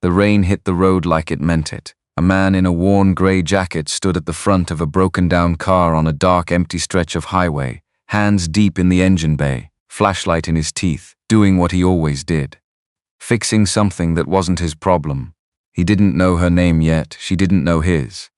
The rain hit the road like it meant it. A man in a worn grey jacket stood at the front of a broken-down car on a dark, empty stretch of highway, hands deep in the engine bay, flashlight in his teeth, doing what he always did. Fixing something that wasn't his problem. He didn't know her name yet, she didn't know his.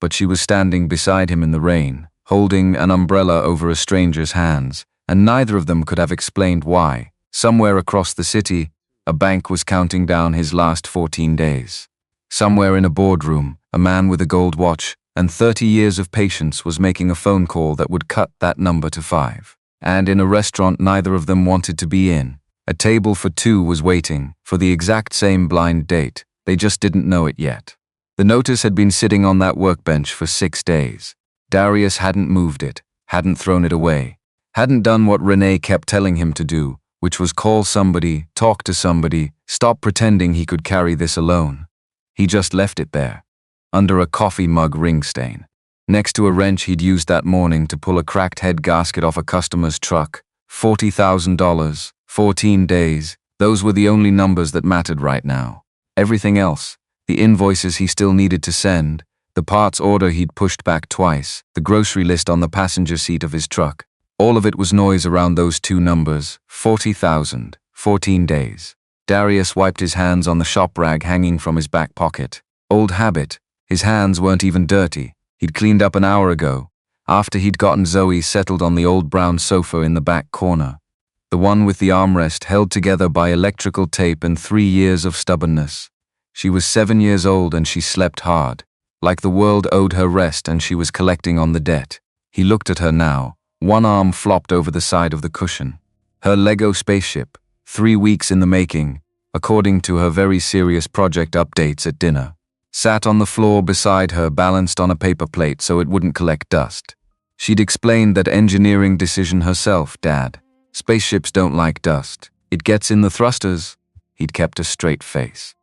But she was standing beside him in the rain, holding an umbrella over a stranger's hands, and neither of them could have explained why. Somewhere across the city, a bank was counting down his last 14 days. Somewhere in a boardroom, a man with a gold watch and 30 years of patience was making a phone call that would cut that number to 5. And in a restaurant neither of them wanted to be in, a table for 2 was waiting for the exact same blind date. They just didn't know it yet. The notice had been sitting on that workbench for 6 days. Darius hadn't moved it, hadn't thrown it away, hadn't done what Renee kept telling him to do, which was call somebody, talk to somebody, stop pretending he could carry this alone. He just left it there, under a coffee mug ring stain, next to a wrench he'd used that morning to pull a cracked head gasket off a customer's truck. $40,000, 14 days, those were the only numbers that mattered right now. Everything else, the invoices he still needed to send, the parts order he'd pushed back twice, the grocery list on the passenger seat of his truck, all of it was noise around those 2 numbers, 40,000, 14 days. Darius wiped his hands on the shop rag hanging from his back pocket. Old habit, his hands weren't even dirty. He'd cleaned up an hour ago, after he'd gotten Zoe settled on the old brown sofa in the back corner. The one with the armrest held together by electrical tape and 3 years of stubbornness. She was 7 years old and she slept hard, like the world owed her rest and she was collecting on the debt. He looked at her now, one arm flopped over the side of the cushion. Her Lego spaceship, 3 weeks in the making, according to her very serious project updates at dinner, sat on the floor beside her, balanced on a paper plate so it wouldn't collect dust. She'd explained that engineering decision herself, Dad. Spaceships don't like dust. It gets in the thrusters. He'd kept a straight face.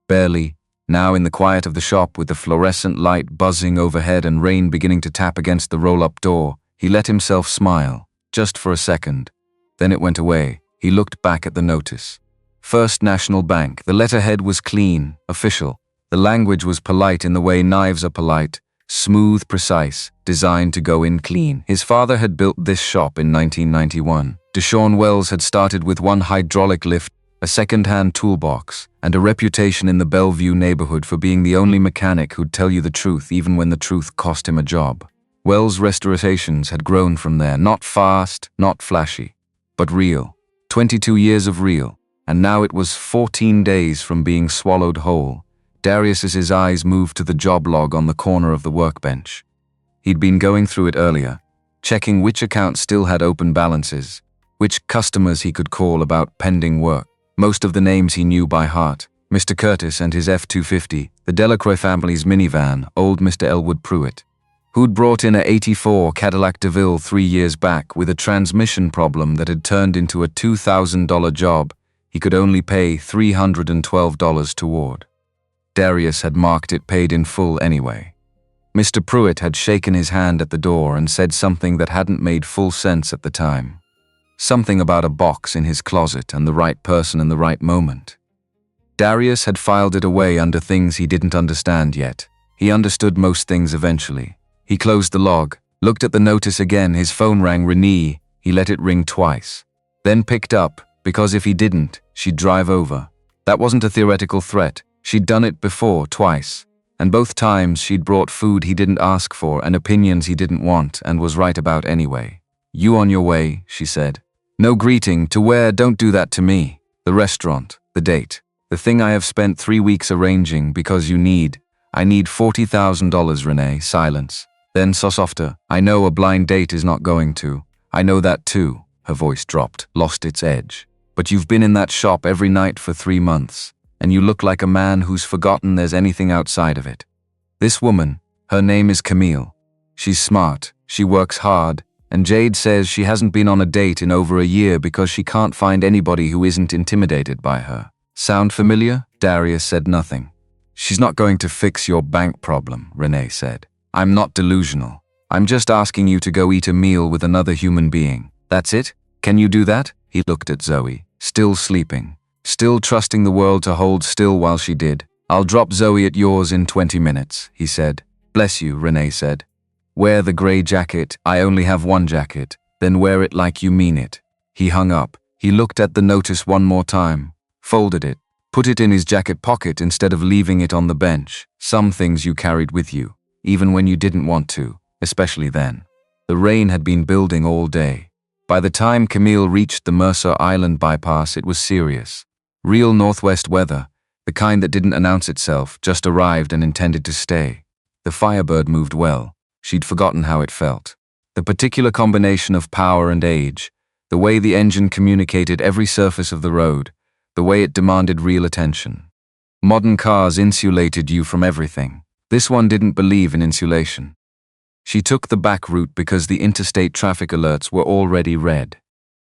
Barely, now in the quiet of the shop with the fluorescent light buzzing overhead and rain beginning to tap against the roll-up door, he let himself smile, just for a second. Then it went away. He looked back at the notice. First National Bank. The letterhead was clean, official. The language was polite in the way knives are polite, smooth, precise, designed to go in clean. His father had built this shop in 1991. Deshaun Wells had started with one hydraulic lift, a second-hand toolbox, and a reputation in the Bellevue neighborhood for being the only mechanic who'd tell you the truth even when the truth cost him a job. Wells' restorations had grown from there, not fast, not flashy, but real. 22 years of real, and now it was 14 days from being swallowed whole. Darius's eyes moved to the job log on the corner of the workbench. He'd been going through it earlier, checking which accounts still had open balances, which customers he could call about pending work. Most of the names he knew by heart. Mr. Curtis and his F-250, the Delacroix family's minivan, old Mr. Elwood Pruitt, who'd brought in a '84 Cadillac DeVille 3 years back with a transmission problem that had turned into a $2,000 job he could only pay $312 toward. Darius had marked it paid in full anyway. Mr. Pruitt had shaken his hand at the door and said something that hadn't made full sense at the time. Something about a box in his closet and the right person in the right moment. Darius had filed it away under things he didn't understand yet. He understood most things eventually. He closed the log, looked at the notice again. His phone rang. Renee. He let it ring twice. Then picked up, because if he didn't, she'd drive over. That wasn't a theoretical threat. She'd done it before, twice. And both times she'd brought food he didn't ask for and opinions he didn't want and was right about anyway. You on your way, she said. No greeting, to where? Don't do that to me. The restaurant, the date, the thing I have spent 3 weeks arranging because I need $40,000, Renee. Silence. Then so softer. I know a blind date is not going to. I know that too. Her voice dropped, lost its edge. But you've been in that shop every night for 3 months, and you look like a man who's forgotten there's anything outside of it. This woman, her name is Camille. She's smart, she works hard, and Jade says she hasn't been on a date in over a year because she can't find anybody who isn't intimidated by her. Sound familiar? Darius said nothing. She's not going to fix your bank problem, Renee said. I'm not delusional. I'm just asking you to go eat a meal with another human being. That's it? Can you do that? He looked at Zoe, still sleeping, still trusting the world to hold still while she did. I'll drop Zoe at yours in 20 minutes, he said. Bless you, Renee said. Wear the grey jacket. I only have one jacket. Then wear it like you mean it. He hung up. He looked at the notice one more time, folded it, put it in his jacket pocket instead of leaving it on the bench. Some things you carried with you, even when you didn't want to, especially then. The rain had been building all day. By the time Camille reached the Mercer Island bypass, it was serious. Real northwest weather, the kind that didn't announce itself, just arrived and intended to stay. The Firebird moved well. She'd forgotten how it felt. The particular combination of power and age, the way the engine communicated every surface of the road, the way it demanded real attention. Modern cars insulated you from everything. This one didn't believe in insulation. She took the back route because the interstate traffic alerts were already red.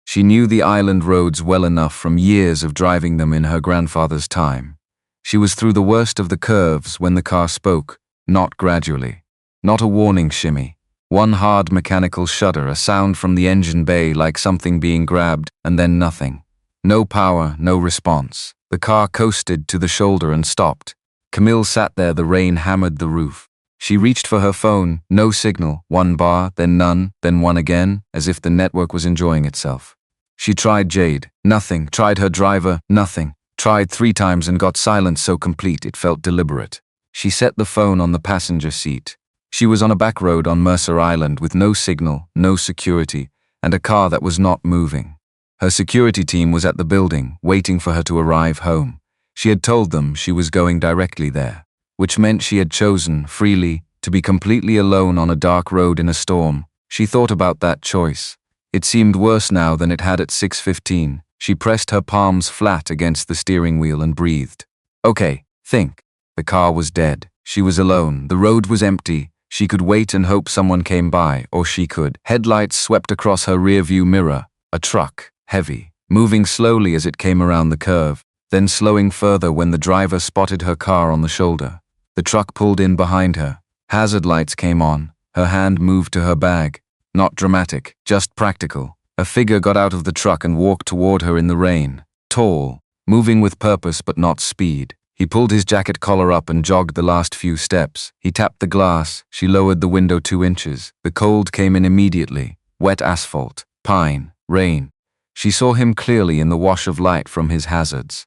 She knew the island roads well enough from years of driving them in her grandfather's time. She was through the worst of the curves when the car spoke, not gradually. Not a warning shimmy. One hard mechanical shudder, a sound from the engine bay like something being grabbed, and then nothing. No power, no response. The car coasted to the shoulder and stopped. Camille sat there, the rain hammered the roof. She reached for her phone, no signal, one bar, then none, then one again, as if the network was enjoying itself. She tried Jade, nothing, tried her driver, nothing, tried 3 times and got silence so complete it felt deliberate. She set the phone on the passenger seat. She was on a back road on Mercer Island with no signal, no security, and a car that was not moving. Her security team was at the building, waiting for her to arrive home. She had told them she was going directly there, which meant she had chosen, freely, to be completely alone on a dark road in a storm. She thought about that choice. It seemed worse now than it had at 6:15. She pressed her palms flat against the steering wheel and breathed. Okay, think. The car was dead. She was alone. The road was empty. She could wait and hope someone came by, or she could. Headlights swept across her rearview mirror. A truck, heavy, moving slowly as it came around the curve, then slowing further when the driver spotted her car on the shoulder. The truck pulled in behind her. Hazard lights came on. Her hand moved to her bag. Not dramatic, just practical. A figure got out of the truck and walked toward her in the rain. Tall, moving with purpose but not speed. He pulled his jacket collar up and jogged the last few steps. He tapped the glass. She lowered the window 2 inches. The cold came in immediately. Wet asphalt, pine, rain. She saw him clearly in the wash of light from his hazards.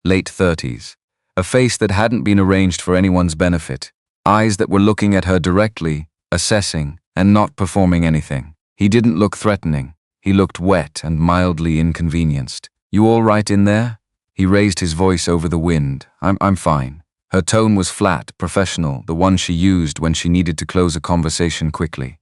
Late 30s. A face that hadn't been arranged for anyone's benefit. Eyes that were looking at her directly, assessing, and not performing anything. He didn't look threatening. He looked wet and mildly inconvenienced. You all right in there? He raised his voice over the wind. I'm fine. Her tone was flat, professional, the one she used when she needed to close a conversation quickly.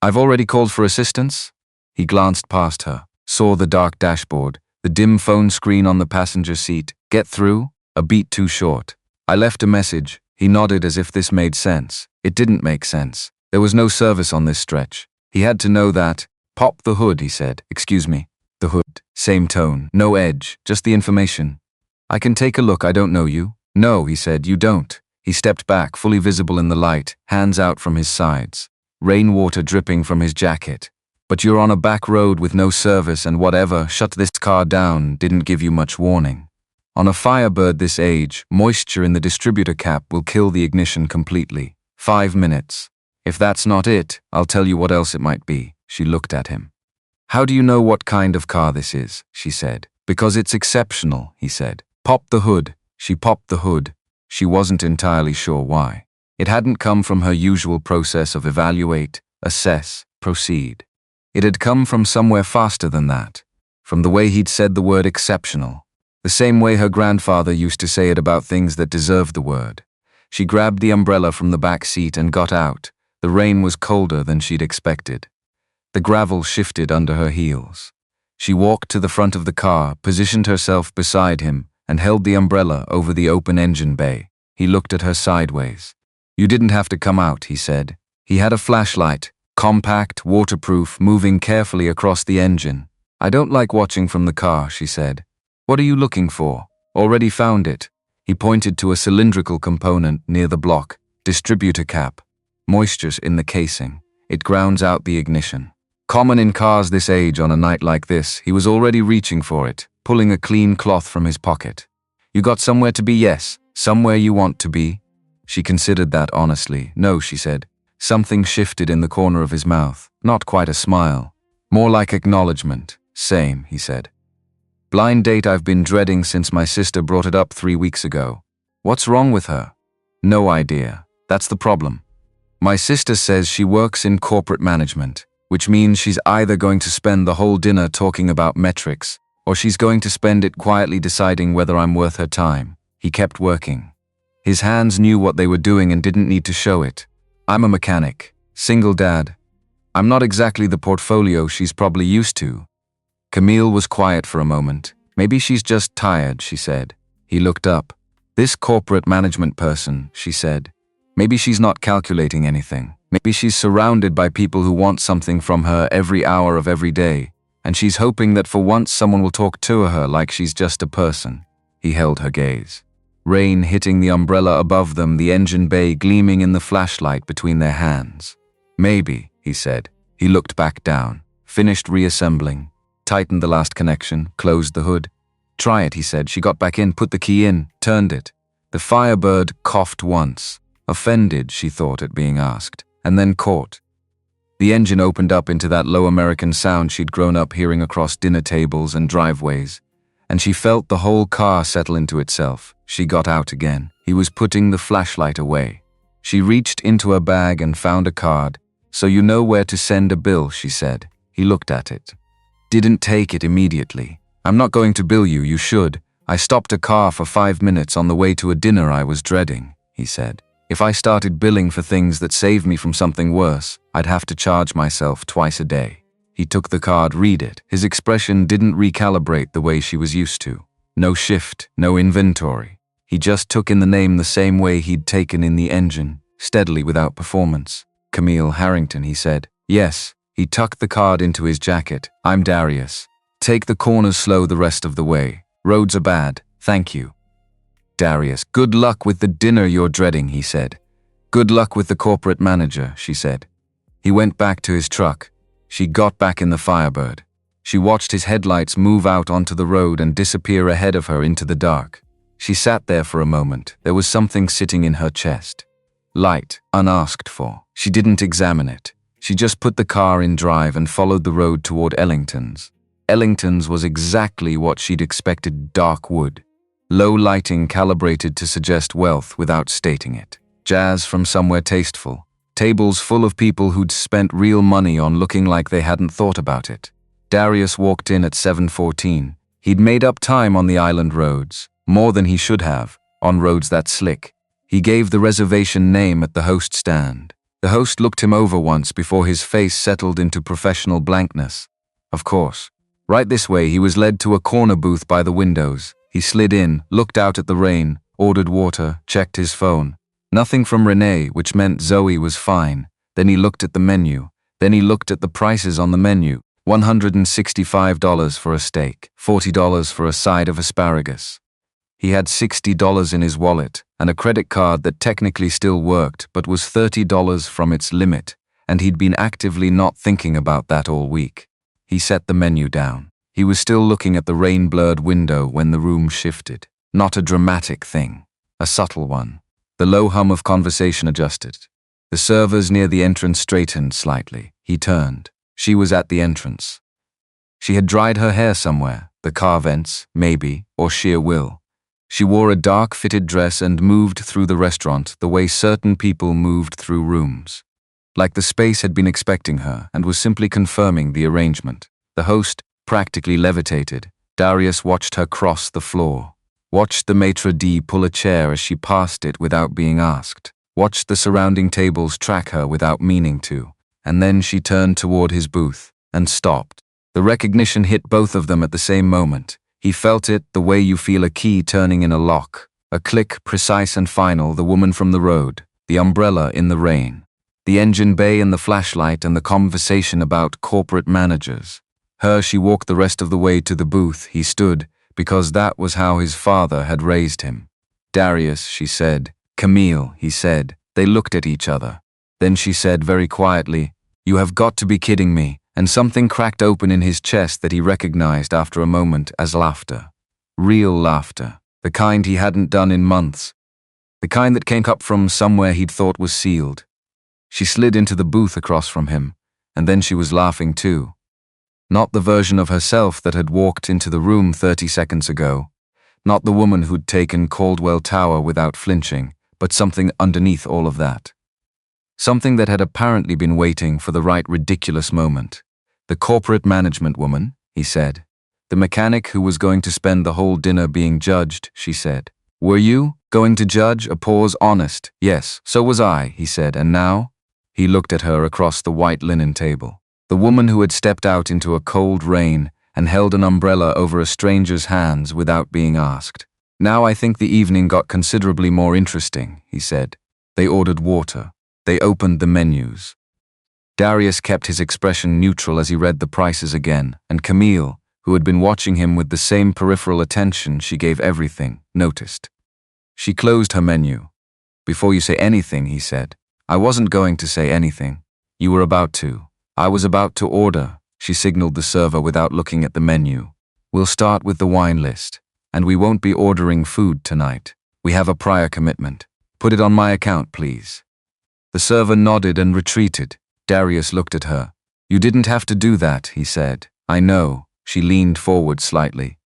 I've already called for assistance? He glanced past her, saw the dark dashboard, the dim phone screen on the passenger seat. Get through? A beat too short. I left a message. He nodded as if this made sense. It didn't make sense. There was no service on this stretch. He had to know that. Pop the hood, he said. Excuse me. The hood. Same tone. No edge. Just the information. I can take a look. I don't know you. No, he said. You don't. He stepped back, fully visible in the light, hands out from his sides. Rainwater dripping from his jacket. But you're on a back road with no service and whatever shut this car down didn't give you much warning. On a Firebird this age, moisture in the distributor cap will kill the ignition completely. 5 minutes. If that's not it, I'll tell you what else it might be. She looked at him. How do you know what kind of car this is? She said. Because it's exceptional, he said. Pop the hood. She popped the hood. She wasn't entirely sure why. It hadn't come from her usual process of evaluate, assess, proceed. It had come from somewhere faster than that. From the way he'd said the word exceptional. The same way her grandfather used to say it about things that deserved the word. She grabbed the umbrella from the back seat and got out. The rain was colder than she'd expected. The gravel shifted under her heels. She walked to the front of the car, positioned herself beside him, and held the umbrella over the open engine bay. He looked at her sideways. You didn't have to come out, he said. He had a flashlight, compact, waterproof, moving carefully across the engine. I don't like watching from the car, she said. What are you looking for? Already found it. He pointed to a cylindrical component near the block, distributor cap. Moisture's in the casing. It grounds out the ignition. Common in cars this age on a night like this, he was already reaching for it, pulling a clean cloth from his pocket. You got somewhere to be? Yes. Somewhere you want to be? She considered that honestly. No, she said. Something shifted in the corner of his mouth. Not quite a smile. More like acknowledgement. Same, he said. Blind date I've been dreading since my sister brought it up 3 weeks ago. What's wrong with her? No idea. That's the problem. My sister says she works in corporate management, which means she's either going to spend the whole dinner talking about metrics, or she's going to spend it quietly deciding whether I'm worth her time. He kept working. His hands knew what they were doing and didn't need to show it. I'm a mechanic, single dad. I'm not exactly the portfolio she's probably used to. Camille was quiet for a moment. Maybe she's just tired, she said. He looked up. This corporate management person, she said. Maybe she's not calculating anything. Maybe she's surrounded by people who want something from her every hour of every day, and she's hoping that for once someone will talk to her like she's just a person. He held her gaze. Rain hitting the umbrella above them, the engine bay gleaming in the flashlight between their hands. Maybe, he said. He looked back down, finished reassembling, tightened the last connection, closed the hood. Try it, he said. She got back in, put the key in, turned it. The Firebird coughed once. Offended, she thought, at being asked, and then caught. The engine opened up into that low American sound she'd grown up hearing across dinner tables and driveways, and she felt the whole car settle into itself. She got out again. He was putting the flashlight away. She reached into her bag and found a card. So you know where to send a bill, she said. He looked at it. Didn't take it immediately. I'm not going to bill you, you should. I stopped a car for 5 minutes on the way to a dinner I was dreading, he said. If I started billing for things that saved me from something worse, I'd have to charge myself twice a day. He took the card, read it. His expression didn't recalibrate the way she was used to. No shift, no inventory. He just took in the name the same way he'd taken in the engine, steadily without performance. Camille Harrington, he said. Yes. He tucked the card into his jacket. I'm Darius. Take the corners slow the rest of the way. Roads are bad. Thank you. Darius, good luck with the dinner you're dreading, he said. Good luck with the corporate manager, she said. He went back to his truck. She got back in the Firebird. She watched his headlights move out onto the road and disappear ahead of her into the dark. She sat there for a moment. There was something sitting in her chest. Light, unasked for. She didn't examine it. She just put the car in drive and followed the road toward Ellington's. Ellington's was exactly what she'd expected dark wood. Low lighting calibrated to suggest wealth without stating it. Jazz from somewhere tasteful. Tables full of people who'd spent real money on looking like they hadn't thought about it. Darius walked in at 7:14. He'd made up time on the island roads, more than he should have, on roads that slick. He gave the reservation name at the host stand. The host looked him over once before his face settled into professional blankness. Of course. Right this way, he was led to a corner booth by the windows. He slid in, looked out at the rain, ordered water, checked his phone. Nothing from Renee, which meant Zoe was fine. Then he looked at the menu. Then he looked at the prices on the menu. $165 for a steak, $40 for a side of asparagus. He had $60 in his wallet, and a credit card that technically still worked but was $30 from its limit, and he'd been actively not thinking about that all week. He set the menu down. He was still looking at the rain-blurred window when the room shifted. Not a dramatic thing, a subtle one. The low hum of conversation adjusted. The servers near the entrance straightened slightly. He turned. She was at the entrance. She had dried her hair somewhere, the car vents, maybe, or sheer will. She wore a dark fitted dress and moved through the restaurant the way certain people moved through rooms. Like the space had been expecting her and was simply confirming the arrangement. The host practically levitated. Darius watched her cross the floor. Watched the maitre d' pull a chair as she passed it without being asked. Watched the surrounding tables track her without meaning to. And then she turned toward his booth and stopped. The recognition hit both of them at the same moment. He felt it the way you feel a key turning in a lock. A click, precise and final, the woman from the road, the umbrella in the rain, the engine bay and the flashlight and the conversation about corporate managers. Her she walked the rest of the way to the booth. He stood, because that was how his father had raised him. Darius, she said. Camille, he said. They looked at each other. Then she said very quietly, You have got to be kidding me, and something cracked open in his chest that he recognized after a moment as laughter. Real laughter, the kind he hadn't done in months, the kind that came up from somewhere he'd thought was sealed. She slid into the booth across from him, and then she was laughing too. Not the version of herself that had walked into the room 30 seconds ago. Not the woman who'd taken Caldwell Tower without flinching, but something underneath all of that. Something that had apparently been waiting for the right ridiculous moment. The corporate management woman, he said. The mechanic who was going to spend the whole dinner being judged, she said. Were you going to judge? A pause. Honest. Yes, so was I, he said. And now? He looked at her across the white linen table. The woman who had stepped out into a cold rain and held an umbrella over a stranger's hands without being asked. Now I think the evening got considerably more interesting, he said. They ordered water. They opened the menus. Darius kept his expression neutral as he read the prices again, and Camille, who had been watching him with the same peripheral attention she gave everything, noticed. She closed her menu. Before you say anything, he said. I wasn't going to say anything. You were about to. I was about to order, she signaled the server without looking at the menu. We'll start with the wine list, and we won't be ordering food tonight. We have a prior commitment. Put it on my account, please. The server nodded and retreated. Darius looked at her. You didn't have to do that, he said. I know. She leaned forward slightly.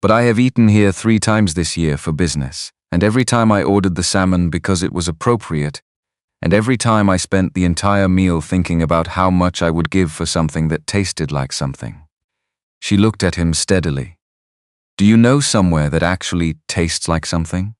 But I have eaten here 3 times this year for business, and every time I ordered the salmon because it was appropriate, and every time I spent the entire meal thinking about how much I would give for something that tasted like something. She looked at him steadily. Do you know somewhere that actually tastes like something?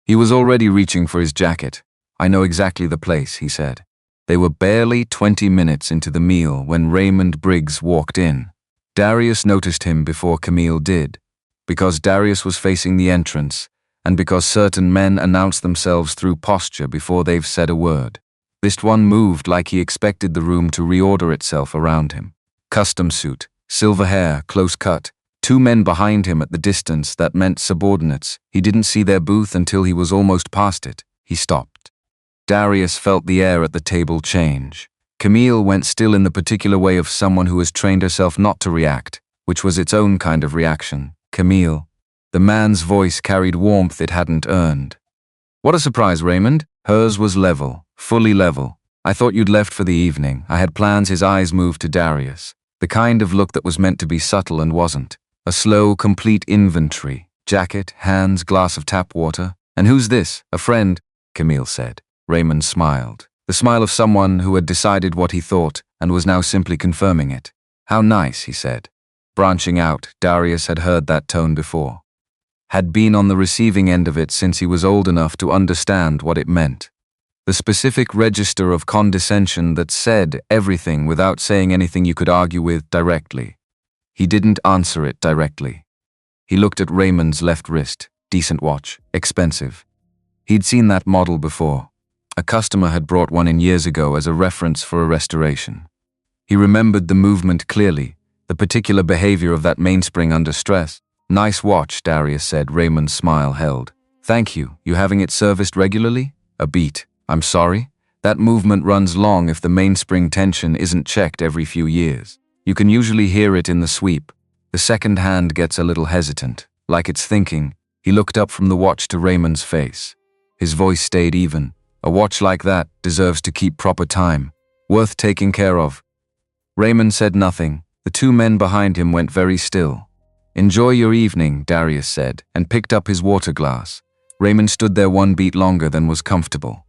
He was already reaching for his jacket. I know exactly the place, he said. They were barely 20 minutes into the meal when Raymond Briggs walked in. Darius noticed him before Camille did, because Darius was facing the entrance, and because certain men announce themselves through posture before they've said a word. This one moved like he expected the room to reorder itself around him. Custom suit, silver hair, close cut, 2 men behind him at the distance that meant subordinates. He didn't see their booth until he was almost past it. He stopped. Darius felt the air at the table change. Camille went still in the particular way of someone who has trained herself not to react, which was its own kind of reaction. Camille. The man's voice carried warmth it hadn't earned. What a surprise, Raymond. Hers was level, fully level. I thought you'd left for the evening. I had plans. His eyes moved to Darius. The kind of look that was meant to be subtle and wasn't. A slow, complete inventory. Jacket, hands, glass of tap water. And who's this? A friend, Camille said. Raymond smiled. The smile of someone who had decided what he thought and was now simply confirming it. How nice, he said. Branching out, Darius had heard that tone before. Had been on the receiving end of it since he was old enough to understand what it meant. The specific register of condescension that said everything without saying anything you could argue with directly. He didn't answer it directly. He looked at Raymond's left wrist. Decent watch. Expensive. He'd seen that model before. A customer had brought one in years ago as a reference for a restoration. He remembered the movement clearly, the particular behavior of that mainspring under stress. Nice watch, Darius said. Raymond's smile held. Thank you. You having it serviced regularly? A beat. I'm sorry? That movement runs long if the mainspring tension isn't checked every few years. You can usually hear it in the sweep. The second hand gets a little hesitant, like it's thinking. He looked up from the watch to Raymond's face. His voice stayed even. A watch like that deserves to keep proper time. Worth taking care of. Raymond said nothing. The 2 men behind him went very still. Enjoy your evening, Darius said, and picked up his water glass. Raymond stood there 1 beat longer than was comfortable.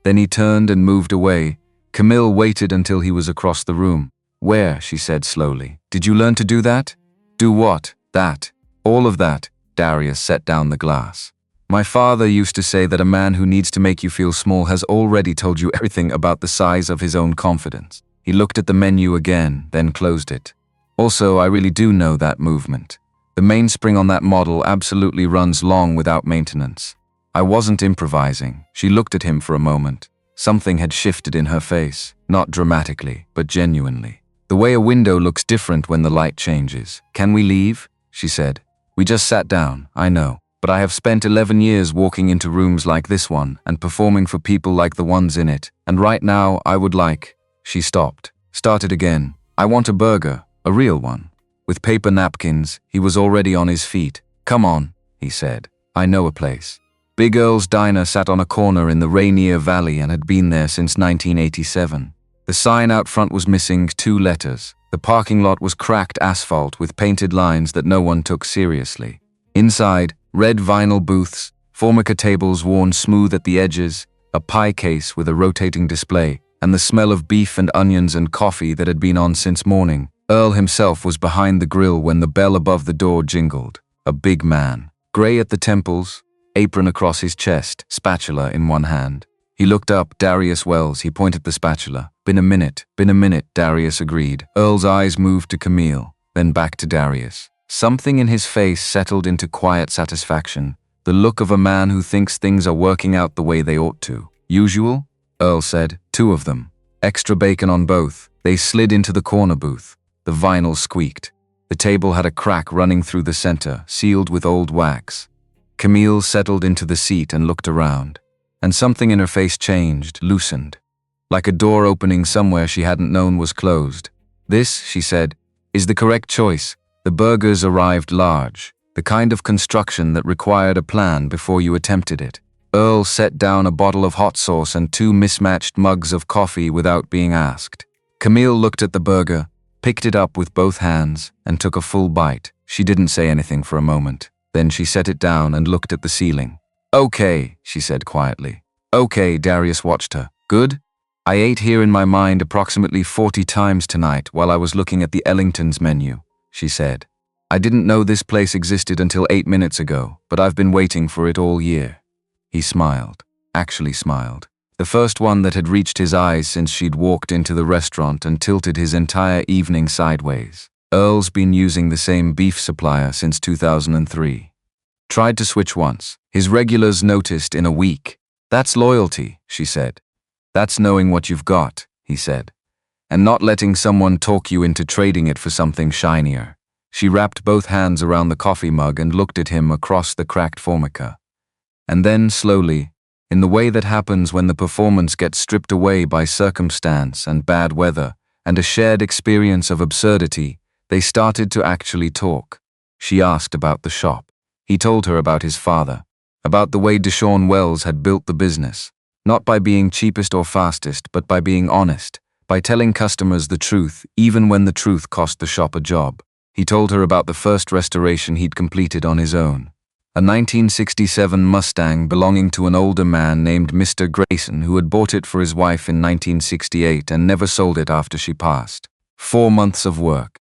Then he turned and moved away. Camille waited until he was across the room. Where, she said slowly. Did you learn to do that? Do what? That. All of that. Darius set down the glass. My father used to say that a man who needs to make you feel small has already told you everything about the size of his own confidence. He looked at the menu again, then closed it. Also, I really do know that movement. The mainspring on that model absolutely runs long without maintenance. I wasn't improvising. She looked at him for a moment. Something had shifted in her face, not dramatically, but genuinely. The way a window looks different when the light changes. Can we leave? She said. We just sat down, I know. But I have spent 11 years walking into rooms like this one and performing for people like the ones in it. And right now, I would like... She stopped. Started again. I want a burger, a real one. With paper napkins, he was already on his feet. Come on, he said. I know a place. Big Earl's Diner sat on a corner in the Rainier Valley and had been there since 1987. The sign out front was missing 2 letters. The parking lot was cracked asphalt with painted lines that no one took seriously. Inside, red vinyl booths, formica tables worn smooth at the edges, a pie case with a rotating display, and the smell of beef and onions and coffee that had been on since morning. Earl himself was behind the grill when the bell above the door jingled. A big man, grey at the temples, apron across his chest, spatula in one hand. He looked up. Darius Wells. He pointed the spatula. Been a minute, Darius agreed. Earl's eyes moved to Camille, then back to Darius. Something in his face settled into quiet satisfaction, the look of a man who thinks things are working out the way they ought to. Usual? Earl said. 2 of them. Extra bacon on both. They slid into the corner booth. The vinyl squeaked. The table had a crack running through the center, sealed with old wax. Camille settled into the seat and looked around. And something in her face changed, loosened. Like a door opening somewhere she hadn't known was closed. This, she said, is the correct choice. The burgers arrived large, the kind of construction that required a plan before you attempted it. Earl set down a bottle of hot sauce and 2 mismatched mugs of coffee without being asked. Camille looked at the burger, picked it up with both hands, and took a full bite. She didn't say anything for a moment. Then she set it down and looked at the ceiling. Okay, she said quietly. Okay, Darius watched her. Good? I ate here in my mind approximately 40 times tonight while I was looking at the Ellington's menu, she said. I didn't know this place existed until 8 minutes ago, but I've been waiting for it all year. He smiled, actually smiled. The first one that had reached his eyes since she'd walked into the restaurant and tilted his entire evening sideways. Earl's been using the same beef supplier since 2003. Tried to switch once. His regulars noticed in a week. That's loyalty, she said. That's knowing what you've got, he said. And not letting someone talk you into trading it for something shinier. She wrapped both hands around the coffee mug and looked at him across the cracked formica. And then, slowly, in the way that happens when the performance gets stripped away by circumstance and bad weather and a shared experience of absurdity, they started to actually talk. She asked about the shop. He told her about his father, about the way Deshaun Wells had built the business, not by being cheapest or fastest, but by being honest, by telling customers the truth, even when the truth cost the shop a job. He told her about the first restoration he'd completed on his own, a 1967 Mustang belonging to an older man named Mr. Grayson who had bought it for his wife in 1968 and never sold it after she passed. 4 months of work.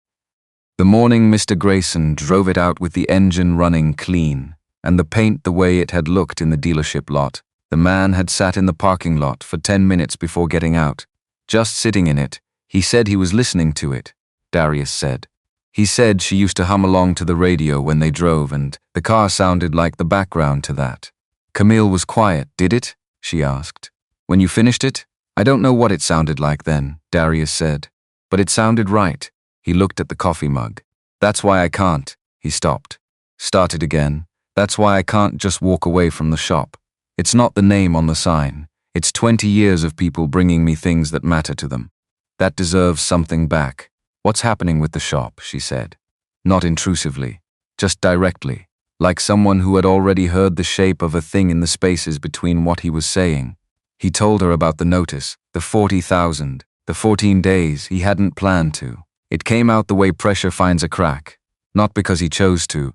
The morning Mr. Grayson drove it out with the engine running clean, and the paint the way it had looked in the dealership lot. The man had sat in the parking lot for 10 minutes before getting out. Just sitting in it. He said he was listening to it, Darius said. He said she used to hum along to the radio when they drove, and the car sounded like the background to that. Camille was quiet. Did it? She asked. When you finished it? I don't know what it sounded like then, Darius said. But it sounded right. He looked at the coffee mug. That's why I can't. He stopped. Started again. That's why I can't just walk away from the shop. It's not the name on the sign. It's 20 years of people bringing me things that matter to them. That deserves something back. What's happening with the shop, she said. Not intrusively. Just directly. Like someone who had already heard the shape of a thing in the spaces between what he was saying. He told her about the notice, the 40,000, the 14 days he hadn't planned to. It came out the way pressure finds a crack, not because he chose to,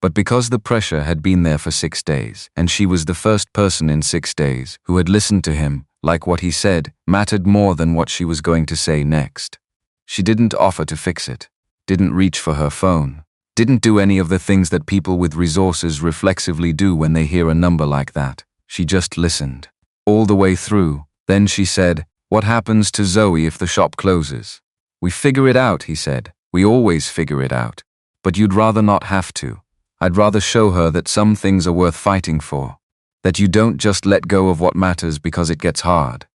but because the pressure had been there for 6 days, and she was the first person in 6 days who had listened to him, like what he said mattered more than what she was going to say next. She didn't offer to fix it, didn't reach for her phone, didn't do any of the things that people with resources reflexively do when they hear a number like that. She just listened. All the way through. Then she said, "What happens to Zoe if the shop closes?" "We figure it out," he said. "We always figure it out. But you'd rather not have to. I'd rather show her that some things are worth fighting for. That you don't just let go of what matters because it gets hard."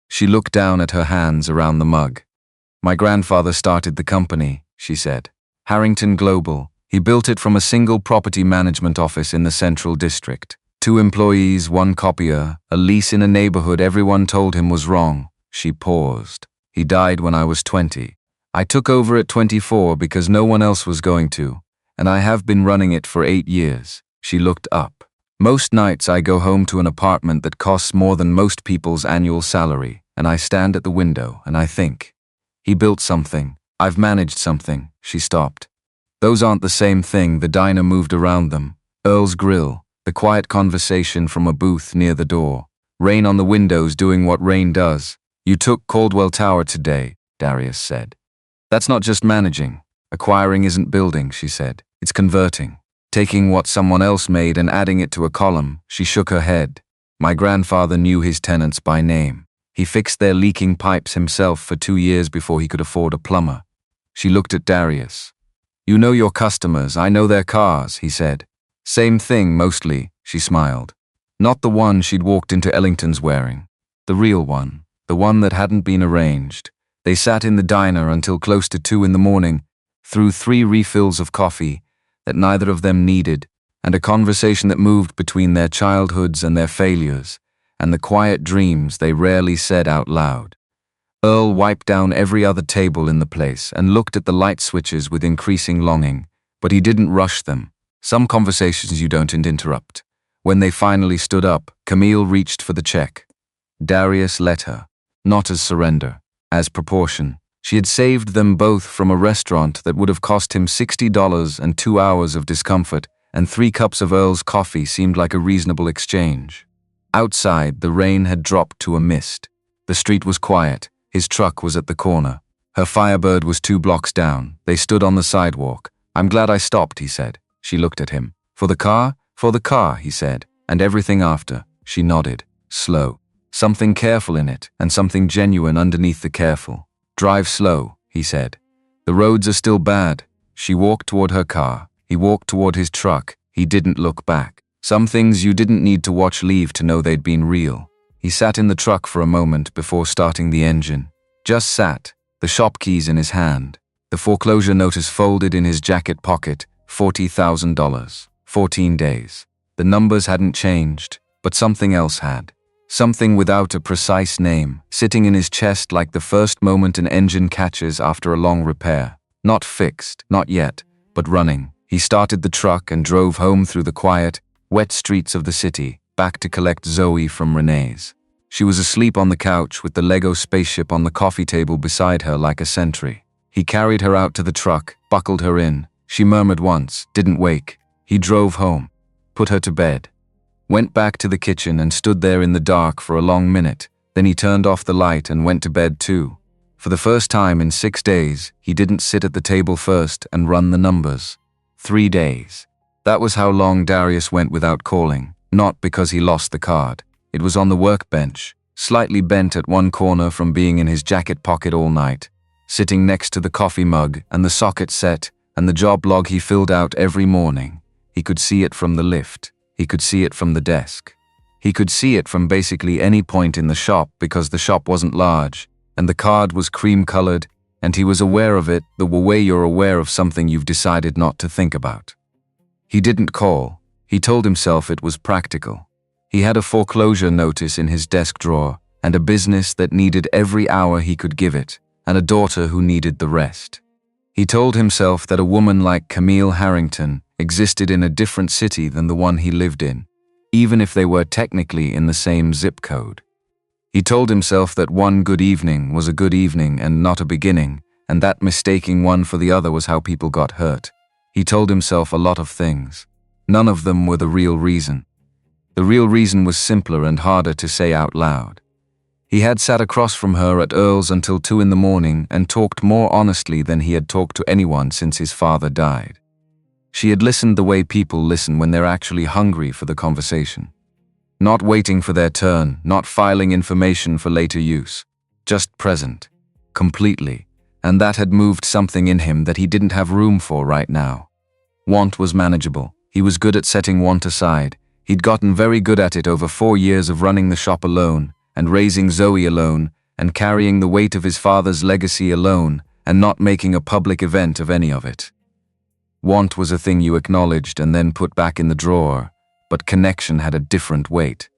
She looked down at her hands around the mug. "My grandfather started the company," she said. "Harrington Global. He built it from a single property management office in the Central District. 2 employees, 1 copier, a lease in a neighborhood everyone told him was wrong." She paused. "He died when I was 20. I took over at 24 because no one else was going to, and I have been running it for 8 years. She looked up. Most nights I go home to an apartment that costs more than most people's annual salary, and I stand at the window and I think, he built something, I've managed something. She stopped. Those aren't the same thing. The diner moved around them. Earl's Grill, the quiet conversation from a booth near the door. Rain on the windows doing what rain does. You took Caldwell Tower today, Darius said. That's not just managing. Acquiring isn't building, she said. It's converting. Taking what someone else made and adding it to a column. She shook her head. My grandfather knew his tenants by name. He fixed their leaking pipes himself for 2 years before he could afford a plumber. She looked at Darius. You know your customers, I know their cars, he said. Same thing, mostly, she smiled. Not the one she'd walked into Ellington's wearing. The real one, the one that hadn't been arranged. They sat in the diner until close to 2 in the morning, through 3 refills of coffee that neither of them needed, and a conversation that moved between their childhoods and their failures, and the quiet dreams they rarely said out loud. Earl wiped down every other table in the place and looked at the light switches with increasing longing, but he didn't rush them. Some conversations you don't interrupt. When they finally stood up, Camille reached for the check. Darius let her, not as surrender, as proportion. She had saved them both from a restaurant that would have cost him $60 and 2 hours of discomfort, and 3 cups of Earl's coffee seemed like a reasonable exchange. Outside, the rain had dropped to a mist. The street was quiet. His truck was at the corner. Her Firebird was 2 blocks down. They stood on the sidewalk. I'm glad I stopped, he said. She looked at him. For the car? For the car, he said. And everything after. She nodded. Slow. Something careful in it, and something genuine underneath the careful. Drive slow, he said. The roads are still bad. She walked toward her car. He walked toward his truck. He didn't look back. Some things you didn't need to watch leave to know they'd been real. He sat in the truck for a moment before starting the engine. Just sat, the shop keys in his hand. The foreclosure notice folded in his jacket pocket, $40,000. 14 days. The numbers hadn't changed, but something else had. Something without a precise name, sitting in his chest like the first moment an engine catches after a long repair. Not fixed, not yet, but running. He started the truck and drove home through the quiet, wet streets of the city, back to collect Zoe from Renee's. She was asleep on the couch with the Lego spaceship on the coffee table beside her like a sentry. He carried her out to the truck, buckled her in. She murmured once, didn't wake. He drove home, put her to bed. Went back to the kitchen and stood there in the dark for a long minute. Then he turned off the light and went to bed too. For the first time in 6 days, he didn't sit at the table first and run the numbers. 3 days. That was how long Darius went without calling, not because he lost the card. It was on the workbench, slightly bent at one corner from being in his jacket pocket all night, sitting next to the coffee mug and the socket set and the job log he filled out every morning. He could see it from the lift. He could see it from the desk. He could see it from basically any point in the shop because the shop wasn't large, and the card was cream-colored, and he was aware of it the way you're aware of something you've decided not to think about. He didn't call. He told himself it was practical. He had a foreclosure notice in his desk drawer, and a business that needed every hour he could give it, and a daughter who needed the rest. He told himself that a woman like Camille Harrington existed in a different city than the one he lived in, even if they were technically in the same zip code. He told himself that one good evening was a good evening and not a beginning, and that mistaking one for the other was how people got hurt. He told himself a lot of things. None of them were the real reason. The real reason was simpler and harder to say out loud. He had sat across from her at Earl's until 2 in the morning and talked more honestly than he had talked to anyone since his father died. She had listened the way people listen when they're actually hungry for the conversation. Not waiting for their turn, not filing information for later use. Just present. Completely. And that had moved something in him that he didn't have room for right now. Want was manageable. He was good at setting want aside. He'd gotten very good at it over 4 years of running the shop alone, and raising Zoe alone, and carrying the weight of his father's legacy alone, and not making a public event of any of it. Want was a thing you acknowledged and then put back in the drawer, but connection had a different weight.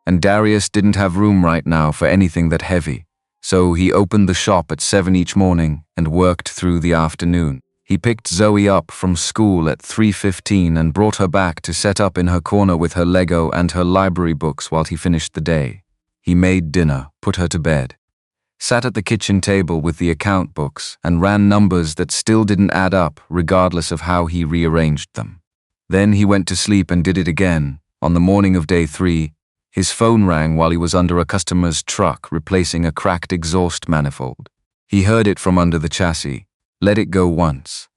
And Darius didn't have room right now for anything that heavy, so he opened the shop at 7 each morning and worked through the afternoon. He picked Zoe up from school at 3:15 and brought her back to set up in her corner with her Lego and her library books while he finished the day. He made dinner, put her to bed, sat at the kitchen table with the account books and ran numbers that still didn't add up regardless of how he rearranged them. Then he went to sleep and did it again. On the morning of day 3, his phone rang while he was under a customer's truck replacing a cracked exhaust manifold. He heard it from under the chassis, let it go once.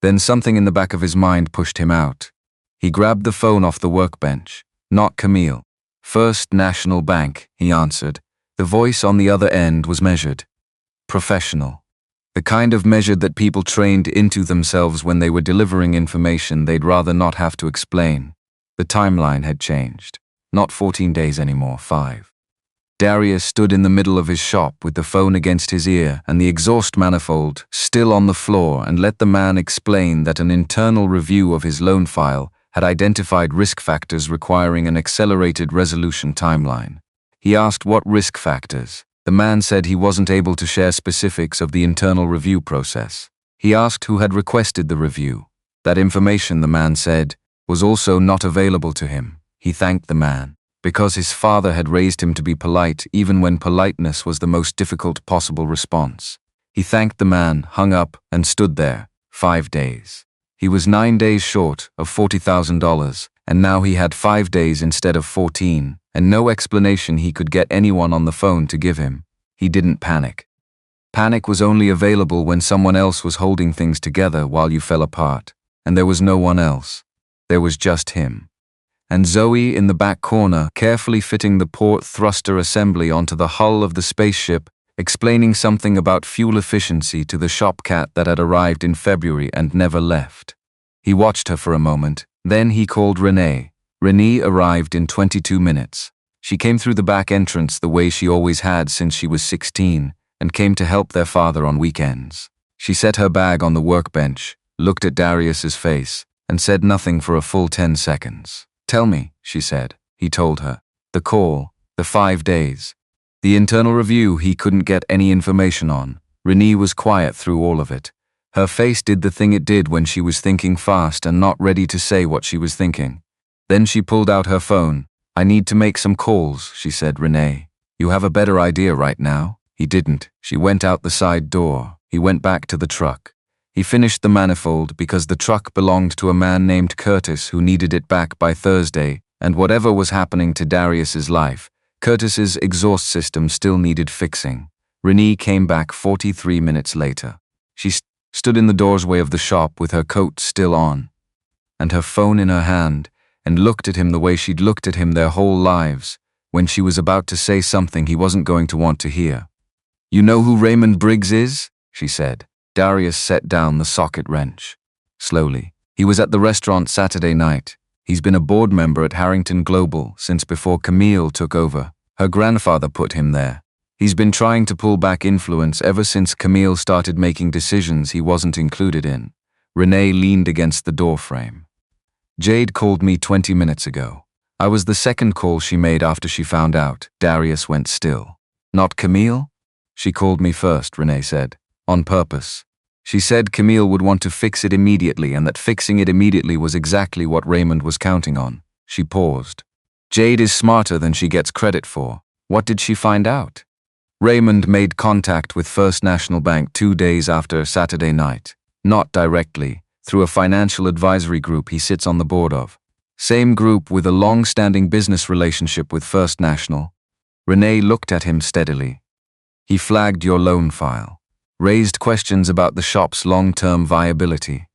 Then something in the back of his mind pushed him out. He grabbed the phone off the workbench. Not Camille. First National Bank, he answered. The voice on the other end was measured. Professional. The kind of measured that people trained into themselves when they were delivering information they'd rather not have to explain. The timeline had changed. Not 14 days anymore, 5. Darius stood in the middle of his shop with the phone against his ear and the exhaust manifold still on the floor and let the man explain that an internal review of his loan file had identified risk factors requiring an accelerated resolution timeline. He asked what risk factors. The man said he wasn't able to share specifics of the internal review process. He asked who had requested the review. That information, the man said, was also not available to him. He thanked the man, because his father had raised him to be polite even when politeness was the most difficult possible response. He thanked the man, hung up, and stood there. 5 days. He was 9 days short of $40,000, and now he had 5 days instead of 14, and no explanation he could get anyone on the phone to give him. He didn't panic. Panic was only available when someone else was holding things together while you fell apart, and there was no one else. There was just him. And Zoe in the back corner, carefully fitting the port thruster assembly onto the hull of the spaceship, explaining something about fuel efficiency to the shop cat that had arrived in February and never left. He watched her for a moment, then he called Renee. Renee arrived in 22 minutes. She came through the back entrance the way she always had since she was 16, and came to help their father on weekends. She set her bag on the workbench, looked at Darius's face, and said nothing for a full 10 seconds. Tell me, she said. He told her. The call, the 5 days. The internal review he couldn't get any information on. Renee was quiet through all of it. Her face did the thing it did when she was thinking fast and not ready to say what she was thinking. Then she pulled out her phone. I need to make some calls, she said. Renee, you have a better idea right now? He didn't. She went out the side door. He went back to the truck. He finished the manifold because the truck belonged to a man named Curtis who needed it back by Thursday, and whatever was happening to Darius's life, Curtis's exhaust system still needed fixing. Renee came back 43 minutes later. She stood in the doorway of the shop with her coat still on, and her phone in her hand, and looked at him the way she'd looked at him their whole lives, when she was about to say something he wasn't going to want to hear. You know who Raymond Briggs is? She said. Darius set down the socket wrench. Slowly. He was at the restaurant Saturday night. He's been a board member at Harrington Global since before Camille took over. Her grandfather put him there. He's been trying to pull back influence ever since Camille started making decisions he wasn't included in. Renee leaned against the doorframe. Jade called me 20 minutes ago. I was the second call she made after she found out. Darius went still. Not Camille? She called me first, Renee said. On purpose. She said Camille would want to fix it immediately and that fixing it immediately was exactly what Raymond was counting on. She paused. Jade is smarter than she gets credit for. What did she find out? Raymond made contact with First National Bank 2 days after Saturday night. Not directly, through a financial advisory group he sits on the board of. Same group with a long-standing business relationship with First National. Renee looked at him steadily. He flagged your loan file. Raised questions about the shop's long-term viability.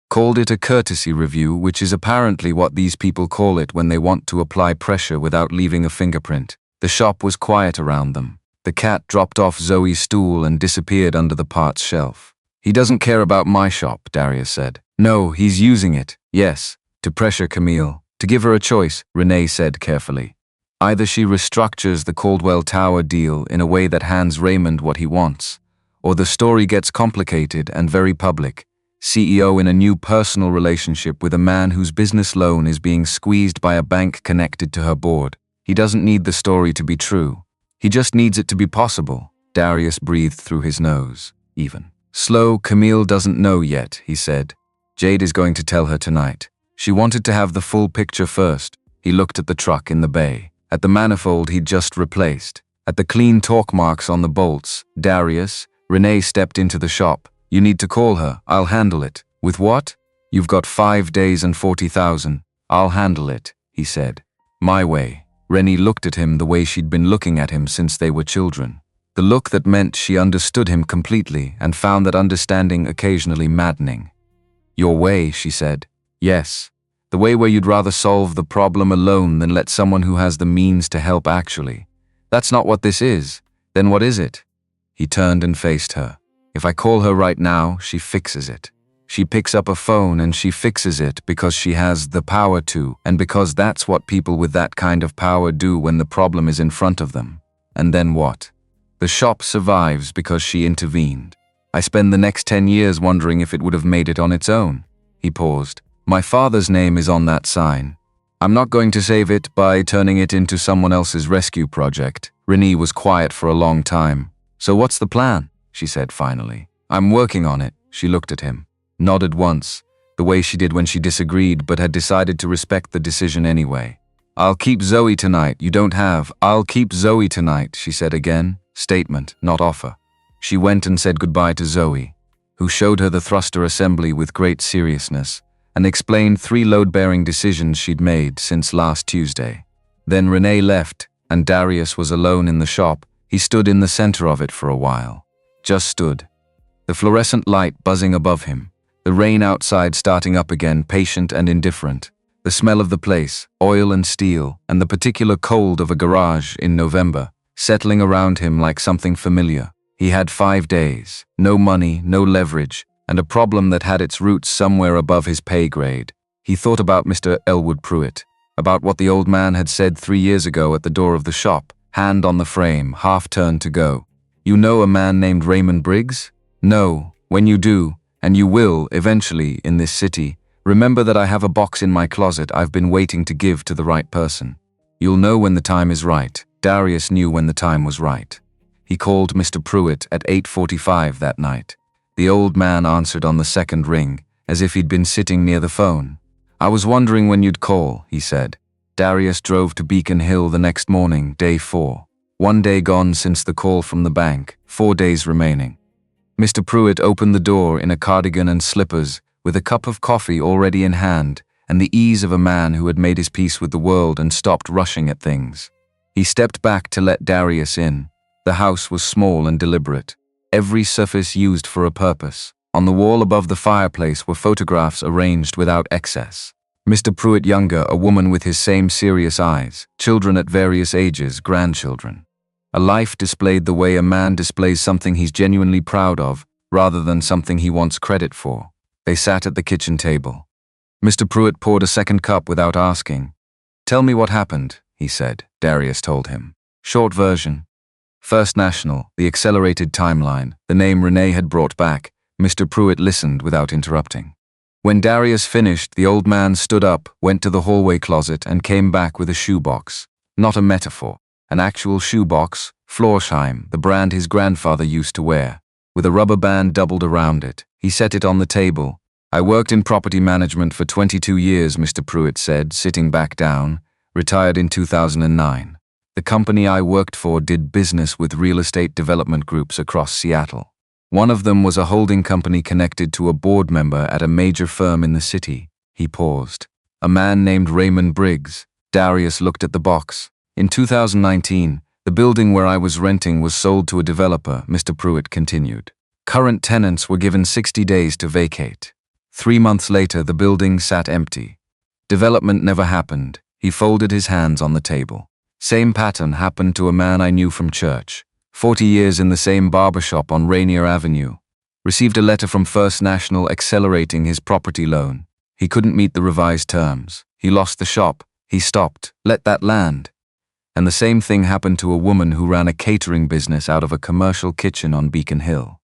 Called it a courtesy review, which is apparently what these people call it when they want to apply pressure without leaving a fingerprint. The shop was quiet around them. The cat dropped off Zoe's stool and disappeared under the parts shelf. He doesn't care about my shop, Darius said. No, he's using it, yes, to pressure Camille. To give her a choice, Renee said carefully. Either she restructures the Caldwell Tower deal in a way that hands Raymond what he wants, or the story gets complicated and very public. CEO in a new personal relationship with a man whose business loan is being squeezed by a bank connected to her board. He doesn't need the story to be true. He just needs it to be possible. Darius breathed through his nose. Even. Slow, Camille doesn't know yet, he said. Jade is going to tell her tonight. She wanted to have the full picture first. He looked at the truck in the bay, at the manifold he'd just replaced, at the clean torque marks on the bolts. Darius, Renee stepped into the shop. You need to call her. I'll handle it. With what? You've got 5 days and 40,000. I'll handle it, he said. My way. Renee looked at him the way she'd been looking at him since they were children. The look that meant she understood him completely and found that understanding occasionally maddening. Your way, she said. Yes. The way where you'd rather solve the problem alone than let someone who has the means to help actually. That's not what this is. Then what is it? He turned and faced her. If I call her right now, she fixes it. She picks up a phone and she fixes it because she has the power to, and because that's what people with that kind of power do when the problem is in front of them. And then what? The shop survives because she intervened. I spend the next 10 years wondering if it would have made it on its own. He paused. My father's name is on that sign. I'm not going to save it by turning it into someone else's rescue project. Renee was quiet for a long time. So what's the plan? She said finally. I'm working on it. She looked at him, nodded once, the way she did when she disagreed but had decided to respect the decision anyway. I'll keep Zoe tonight. You don't have. I'll keep Zoe tonight, she said again. Statement, not offer. She went and said goodbye to Zoe, who showed her the thruster assembly with great seriousness and explained 3 load-bearing decisions she'd made since last Tuesday. Then Renee left, and Darius was alone in the shop. He stood in the center of it for a while. Just stood. The fluorescent light buzzing above him, the rain outside starting up again, patient and indifferent. The smell of the place, oil and steel, and the particular cold of a garage in November, settling around him like something familiar. He had 5 days, no money, no leverage, and a problem that had its roots somewhere above his pay grade. He thought about Mr. Elwood Pruitt, about what the old man had said 3 years ago at the door of the shop, hand on the frame, half turned to go. You know a man named Raymond Briggs? No, when you do, and you will eventually in this city, remember that I have a box in my closet I've been waiting to give to the right person. You'll know when the time is right. Darius knew when the time was right. He called Mr. Pruitt at 8:45 that night. The old man answered on the second ring, as if he'd been sitting near the phone. I was wondering when you'd call, he said. Darius drove to Beacon Hill the next morning, day 4. 1 day gone since the call from the bank, 4 days remaining. Mr. Pruitt opened the door in a cardigan and slippers, with a cup of coffee already in hand, and the ease of a man who had made his peace with the world and stopped rushing at things. He stepped back to let Darius in. The house was small and deliberate, every surface used for a purpose. On the wall above the fireplace were photographs arranged without excess. Mr. Pruitt younger, a woman with his same serious eyes, children at various ages, grandchildren. A life displayed the way a man displays something he's genuinely proud of, rather than something he wants credit for. They sat at the kitchen table. Mr. Pruitt poured a second cup without asking. Tell me what happened, he said. Darius told him. Short version. First National, the accelerated timeline, the name Renee had brought back. Mr. Pruitt listened without interrupting. When Darius finished, the old man stood up, went to the hallway closet, and came back with a shoebox. Not a metaphor. An actual shoebox, Florsheim, the brand his grandfather used to wear, with a rubber band doubled around it. He set it on the table. I worked in property management for 22 years, Mr. Pruitt said, sitting back down. Retired in 2009. The company I worked for did business with real estate development groups across Seattle. One of them was a holding company connected to a board member at a major firm in the city. He paused. A man named Raymond Briggs. Darius looked at the box. In 2019, the building where I was renting was sold to a developer, Mr. Pruitt continued. Current tenants were given 60 days to vacate. 3 months later, the building sat empty. Development never happened. He folded his hands on the table. Same pattern happened to a man I knew from church. 40 years in the same barbershop on Rainier Avenue. Received a letter from First National accelerating his property loan. He couldn't meet the revised terms. He lost the shop. He stopped. Let that land. And the same thing happened to a woman who ran a catering business out of a commercial kitchen on Beacon Hill.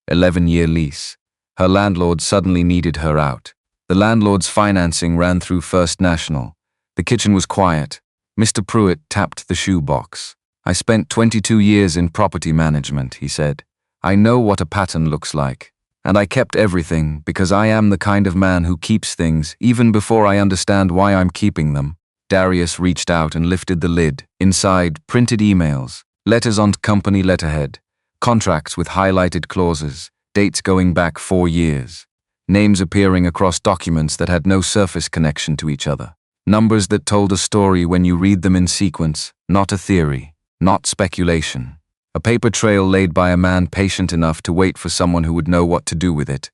11-year lease. Her landlord suddenly needed her out. The landlord's financing ran through First National. The kitchen was quiet. Mr. Pruitt tapped the shoebox. I spent 22 years in property management, he said. I know what a pattern looks like. And I kept everything because I am the kind of man who keeps things even before I understand why I'm keeping them. Darius reached out and lifted the lid. Inside, printed emails, letters on company letterhead, contracts with highlighted clauses, dates going back 4 years, names appearing across documents that had no surface connection to each other, numbers that told a story when you read them in sequence, not a theory, not speculation. A paper trail laid by a man patient enough to wait for someone who would know what to do with it.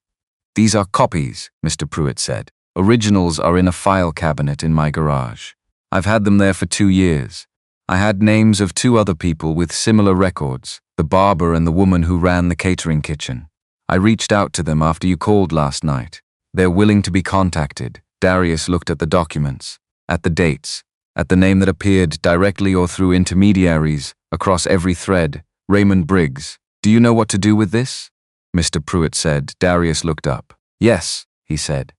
These are copies, Mr. Pruitt said. Originals are in a file cabinet in my garage. I've had them there for 2 years. I had names of 2 other people with similar records, the barber and the woman who ran the catering kitchen. I reached out to them after you called last night. They're willing to be contacted. Darius looked at the documents, at the dates, at the name that appeared directly or through intermediaries across every thread. Raymond Briggs. Do you know what to do with this? Mr. Pruitt said. Darius looked up. Yes, he said.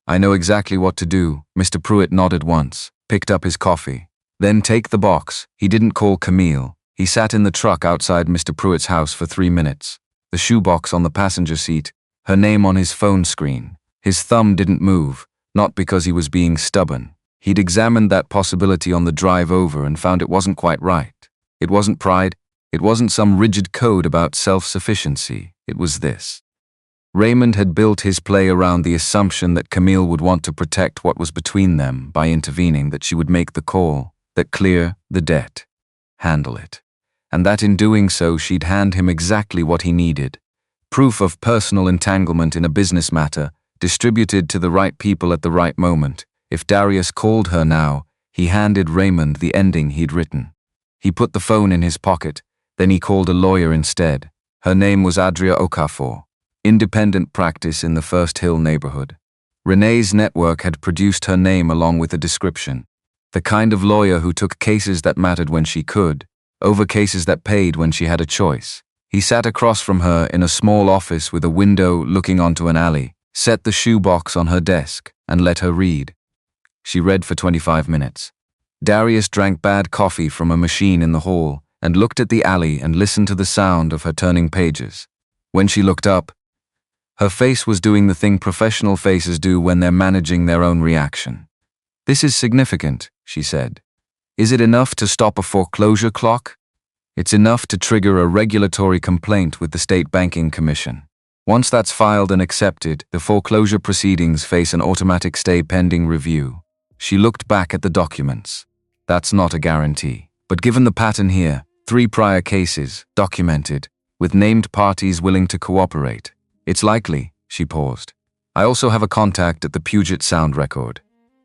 I know exactly what to do. Mr. Pruitt nodded once, picked up his coffee. Then take the box. He didn't call Camille. He sat in the truck outside Mr. Pruitt's house for 3 minutes. The shoebox on the passenger seat, her name on his phone screen. His thumb didn't move, not because he was being stubborn. He'd examined that possibility on the drive over and found it wasn't quite right. It wasn't pride. It wasn't some rigid code about self-sufficiency. It was this. Raymond had built his play around the assumption that Camille would want to protect what was between them by intervening, that she would make the call, that clear the debt, handle it, and that in doing so she'd hand him exactly what he needed. Proof of personal entanglement in a business matter, distributed to the right people at the right moment. If Darius called her now, he handed Raymond the ending he'd written. He put the phone in his pocket, then he called a lawyer instead. Her name was Adria Okafor. Independent practice in the First Hill neighborhood. Renee's network had produced her name along with a description. The kind of lawyer who took cases that mattered when she could, over cases that paid when she had a choice. He sat across from her in a small office with a window looking onto an alley, set the shoebox on her desk, and let her read. She read for 25 minutes. Darius drank bad coffee from a machine in the hall and looked at the alley and listened to the sound of her turning pages. When she looked up, her face was doing the thing professional faces do when they're managing their own reaction. This is significant, she said. Is it enough to stop a foreclosure clock? It's enough to trigger a regulatory complaint with the State Banking Commission. Once that's filed and accepted, the foreclosure proceedings face an automatic stay pending review. She looked back at the documents. That's not a guarantee. But given the pattern here, 3 prior cases, documented, with named parties willing to cooperate, it's likely. She paused. I also have a contact at the Puget Sound Record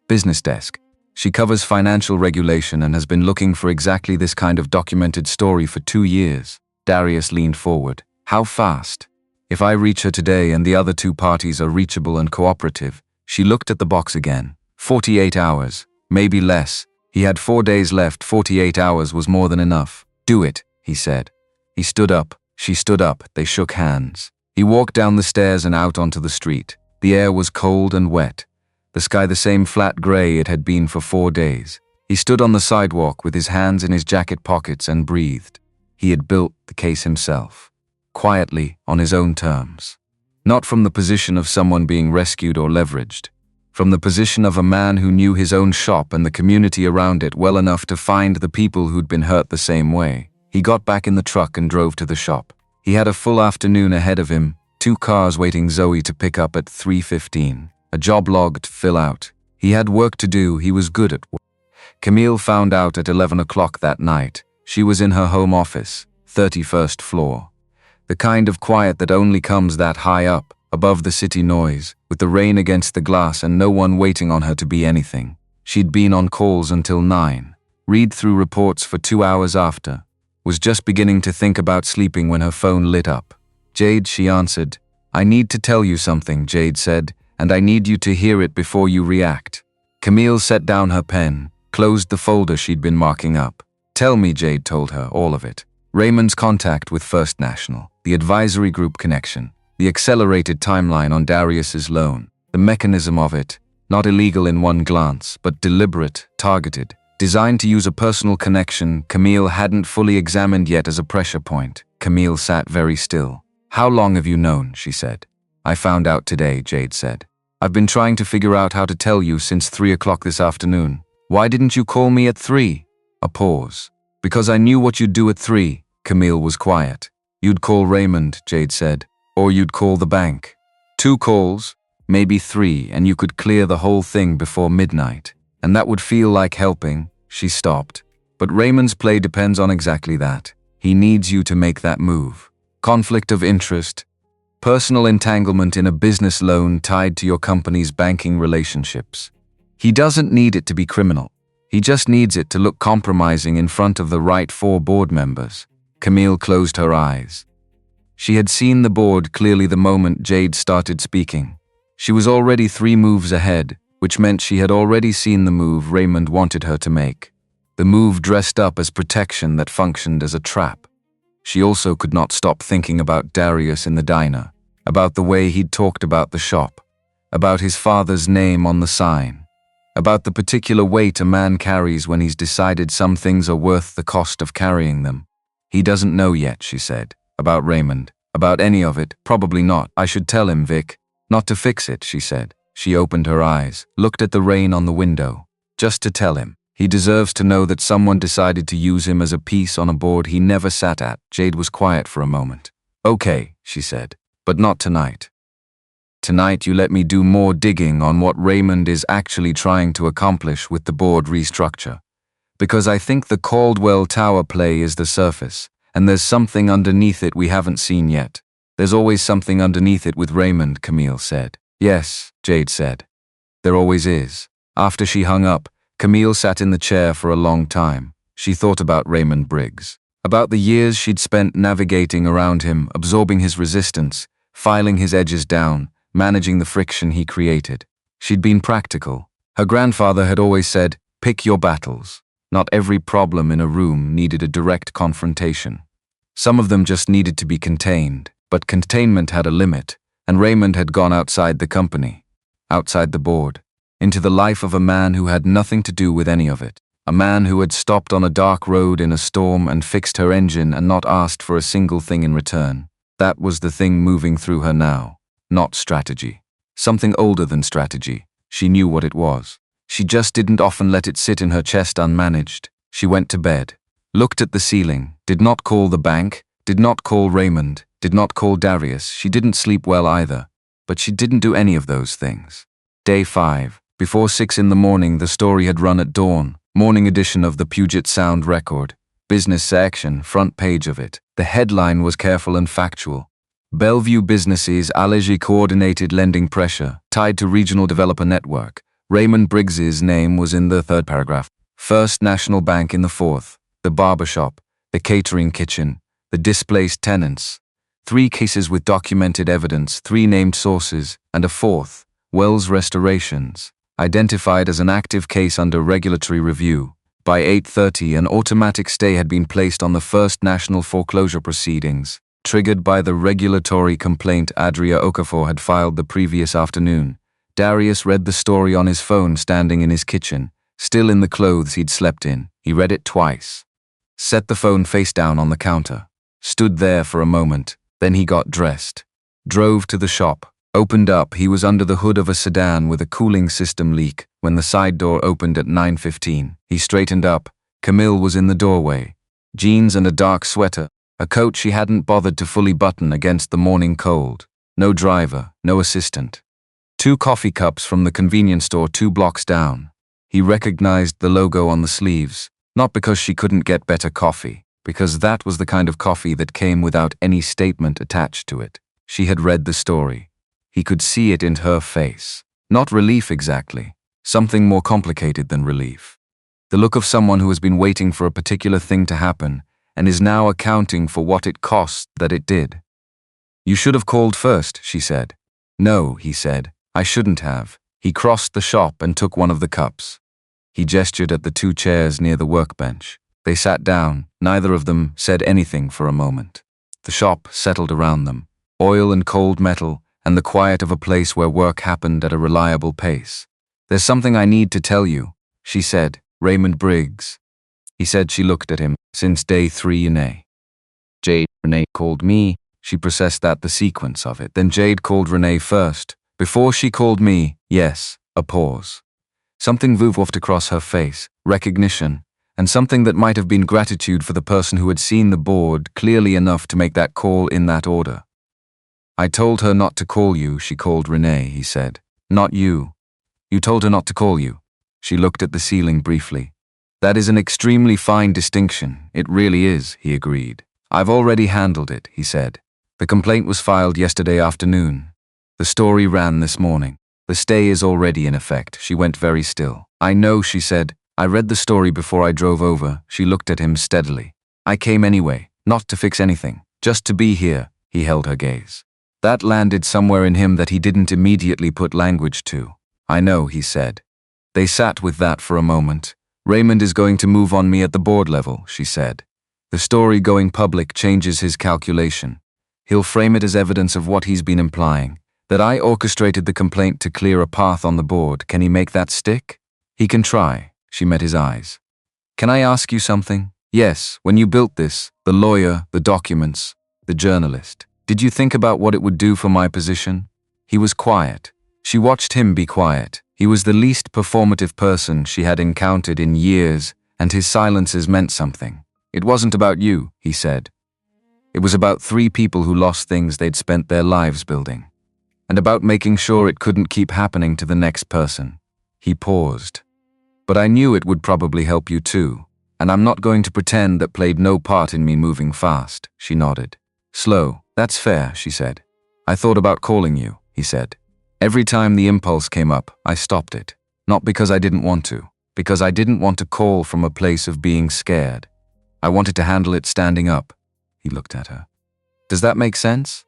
business desk. She covers financial regulation and has been looking for exactly this kind of documented story for 2 years. Darius leaned forward. How fast? If I reach her today and the other 2 parties are reachable and cooperative. She looked at the box again. 48 hours, maybe less. He had 4 days left. 48 hours was more than enough. Do it, he said. He stood up. She stood up. They shook hands. He walked down the stairs and out onto the street. The air was cold and wet. The sky the same flat gray it had been for 4 days. He stood on the sidewalk with his hands in his jacket pockets and breathed. He had built the case himself. Quietly, on his own terms. Not from the position of someone being rescued or leveraged. From the position of a man who knew his own shop and the community around it well enough to find the people who'd been hurt the same way. He got back in the truck and drove to the shop. He had a full afternoon ahead of him, 2 cars waiting Zoe to pick up at 3:15. A job log to fill out. He had work to do. He was good at work. Camille found out at 11 o'clock that night. She was in her home office, 31st floor. The kind of quiet that only comes that high up, above the city noise, with the rain against the glass and no one waiting on her to be anything. She'd been on calls until 9, read through reports for 2 hours after, was just beginning to think about sleeping when her phone lit up. Jade, she answered. I need to tell you something, Jade said, and I need you to hear it before you react. Camille set down her pen, closed the folder she'd been marking up. Tell me, Jade told her, all of it. Raymond's contact with First National, the advisory group connection, the accelerated timeline on Darius's loan, the mechanism of it, not illegal in one glance, but deliberate, targeted, designed to use a personal connection Camille hadn't fully examined yet as a pressure point. Camille sat very still. How long have you known, she said. I found out today, Jade said. I've been trying to figure out how to tell you since 3 o'clock this afternoon. Why didn't you call me at 3? A pause. Because I knew what you'd do at 3. Camille was quiet. You'd call Raymond, Jade said. Or you'd call the bank. 2 calls, maybe 3, and you could clear the whole thing before midnight. And that would feel like helping. She stopped. But Raymond's play depends on exactly that. He needs you to make that move. Conflict of interest. Personal entanglement in a business loan tied to your company's banking relationships. He doesn't need it to be criminal. He just needs it to look compromising in front of the right 4 board members. Camille closed her eyes. She had seen the board clearly the moment Jade started speaking. She was already 3 moves ahead, which meant she had already seen the move Raymond wanted her to make. The move dressed up as protection that functioned as a trap. She also could not stop thinking about Darius in the diner, about the way he'd talked about the shop, about his father's name on the sign, about the particular weight a man carries when he's decided some things are worth the cost of carrying them. He doesn't know yet, she said. About Raymond. About any of it, probably not. I should tell him, Vic. Not to fix it, she said. She opened her eyes, looked at the rain on the window. Just to tell him. He deserves to know that someone decided to use him as a piece on a board he never sat at. Jade was quiet for a moment. Okay, she said. But not tonight. Tonight you let me do more digging on what Raymond is actually trying to accomplish with the board restructure. Because I think the Caldwell Tower play is the surface, and there's something underneath it we haven't seen yet. There's always something underneath it with Raymond, Camille said. Yes, Jade said. There always is. After she hung up, Camille sat in the chair for a long time. She thought about Raymond Briggs, about the years she'd spent navigating around him, absorbing his resistance, filing his edges down, managing the friction he created. She'd been practical. Her grandfather had always said, pick your battles. Not every problem in a room needed a direct confrontation. Some of them just needed to be contained, but containment had a limit, and Raymond had gone outside the company, outside the board, into the life of a man who had nothing to do with any of it. A man who had stopped on a dark road in a storm and fixed her engine and not asked for a single thing in return. That was the thing moving through her now, not strategy. Something older than strategy. She knew what it was. She just didn't often let it sit in her chest unmanaged. She went to bed, looked at the ceiling, did not call the bank, did not call Raymond, did not call Darius. She didn't sleep well either, but she didn't do any of those things. Day 5. Before 6 in the morning, the story had run at dawn. Morning edition of the Puget Sound Record. Business section, front page of it. The headline was careful and factual. Bellevue businesses allege coordinated lending pressure, tied to regional developer network. Raymond Briggs's name was in the 3rd paragraph. First National Bank in the 4th. The barbershop, the catering kitchen, the displaced tenants. 3 cases with documented evidence, 3 named sources, and a 4th, Wells Restorations, identified as an active case under regulatory review. By 8:30, an automatic stay had been placed on the first national foreclosure proceedings, triggered by the regulatory complaint Adria Okafor had filed the previous afternoon. Darius read the story on his phone standing in his kitchen, still in the clothes he'd slept in. He read it twice. Set the phone face down on the counter. Stood there for a moment, then he got dressed. Drove to the shop. Opened up, he was under the hood of a sedan with a cooling system leak when the side door opened at 9:15. He straightened up. Camille was in the doorway. Jeans and a dark sweater, a coat she hadn't bothered to fully button against the morning cold. No driver, no assistant. 2 coffee cups from the convenience store 2 blocks down. He recognized the logo on the sleeves, not because she couldn't get better coffee, because that was the kind of coffee that came without any statement attached to it. She had read the story. He could see it in her face. Not relief exactly, something more complicated than relief. The look of someone who has been waiting for a particular thing to happen and is now accounting for what it cost that it did. You should have called first, she said. No, he said, I shouldn't have. He crossed the shop and took one of the cups. He gestured at the 2 chairs near the workbench. They sat down. Neither of them said anything for a moment. The shop settled around them. Oil and cold metal, and the quiet of a place where work happened at a reliable pace. There's something I need to tell you, she said. Raymond Briggs. He said. She looked at him. Since day 3 Renee called me. She processed the sequence of it. Then Jade called Renee first. Before she called me, yes, a pause. Something vooved across her face, recognition, and something that might have been gratitude for the person who had seen the board clearly enough to make that call in that order. I told her not to call you, she called Renee, he said. Not you. You told her not to call you. She looked at the ceiling briefly. That is an extremely fine distinction. It really is, he agreed. I've already handled it, he said. The complaint was filed yesterday afternoon. The story ran this morning. The stay is already in effect. She went very still. I know, she said. I read the story before I drove over. She looked at him steadily. I came anyway, not to fix anything, just to be here. He held her gaze. That landed somewhere in him that he didn't immediately put language to. I know, he said. They sat with that for a moment. Raymond is going to move on me at the board level, she said. The story going public changes his calculation. He'll frame it as evidence of what he's been implying, that I orchestrated the complaint to clear a path on the board. Can he make that stick? He can try. She met his eyes. Can I ask you something? Yes, when you built this, the lawyer, the documents, the journalist, did you think about what it would do for my position? He was quiet. She watched him be quiet. He was the least performative person she had encountered in years, and his silences meant something. It wasn't about you, he said. It was about 3 people who lost things they'd spent their lives building, and about making sure it couldn't keep happening to the next person. He paused. But I knew it would probably help you too, and I'm not going to pretend that played no part in me moving fast, she nodded. Slow, that's fair, she said. I thought about calling you, he said. Every time the impulse came up, I stopped it. Not because I didn't want to, because I didn't want to call from a place of being scared. I wanted to handle it standing up. He looked at her. Does that make sense?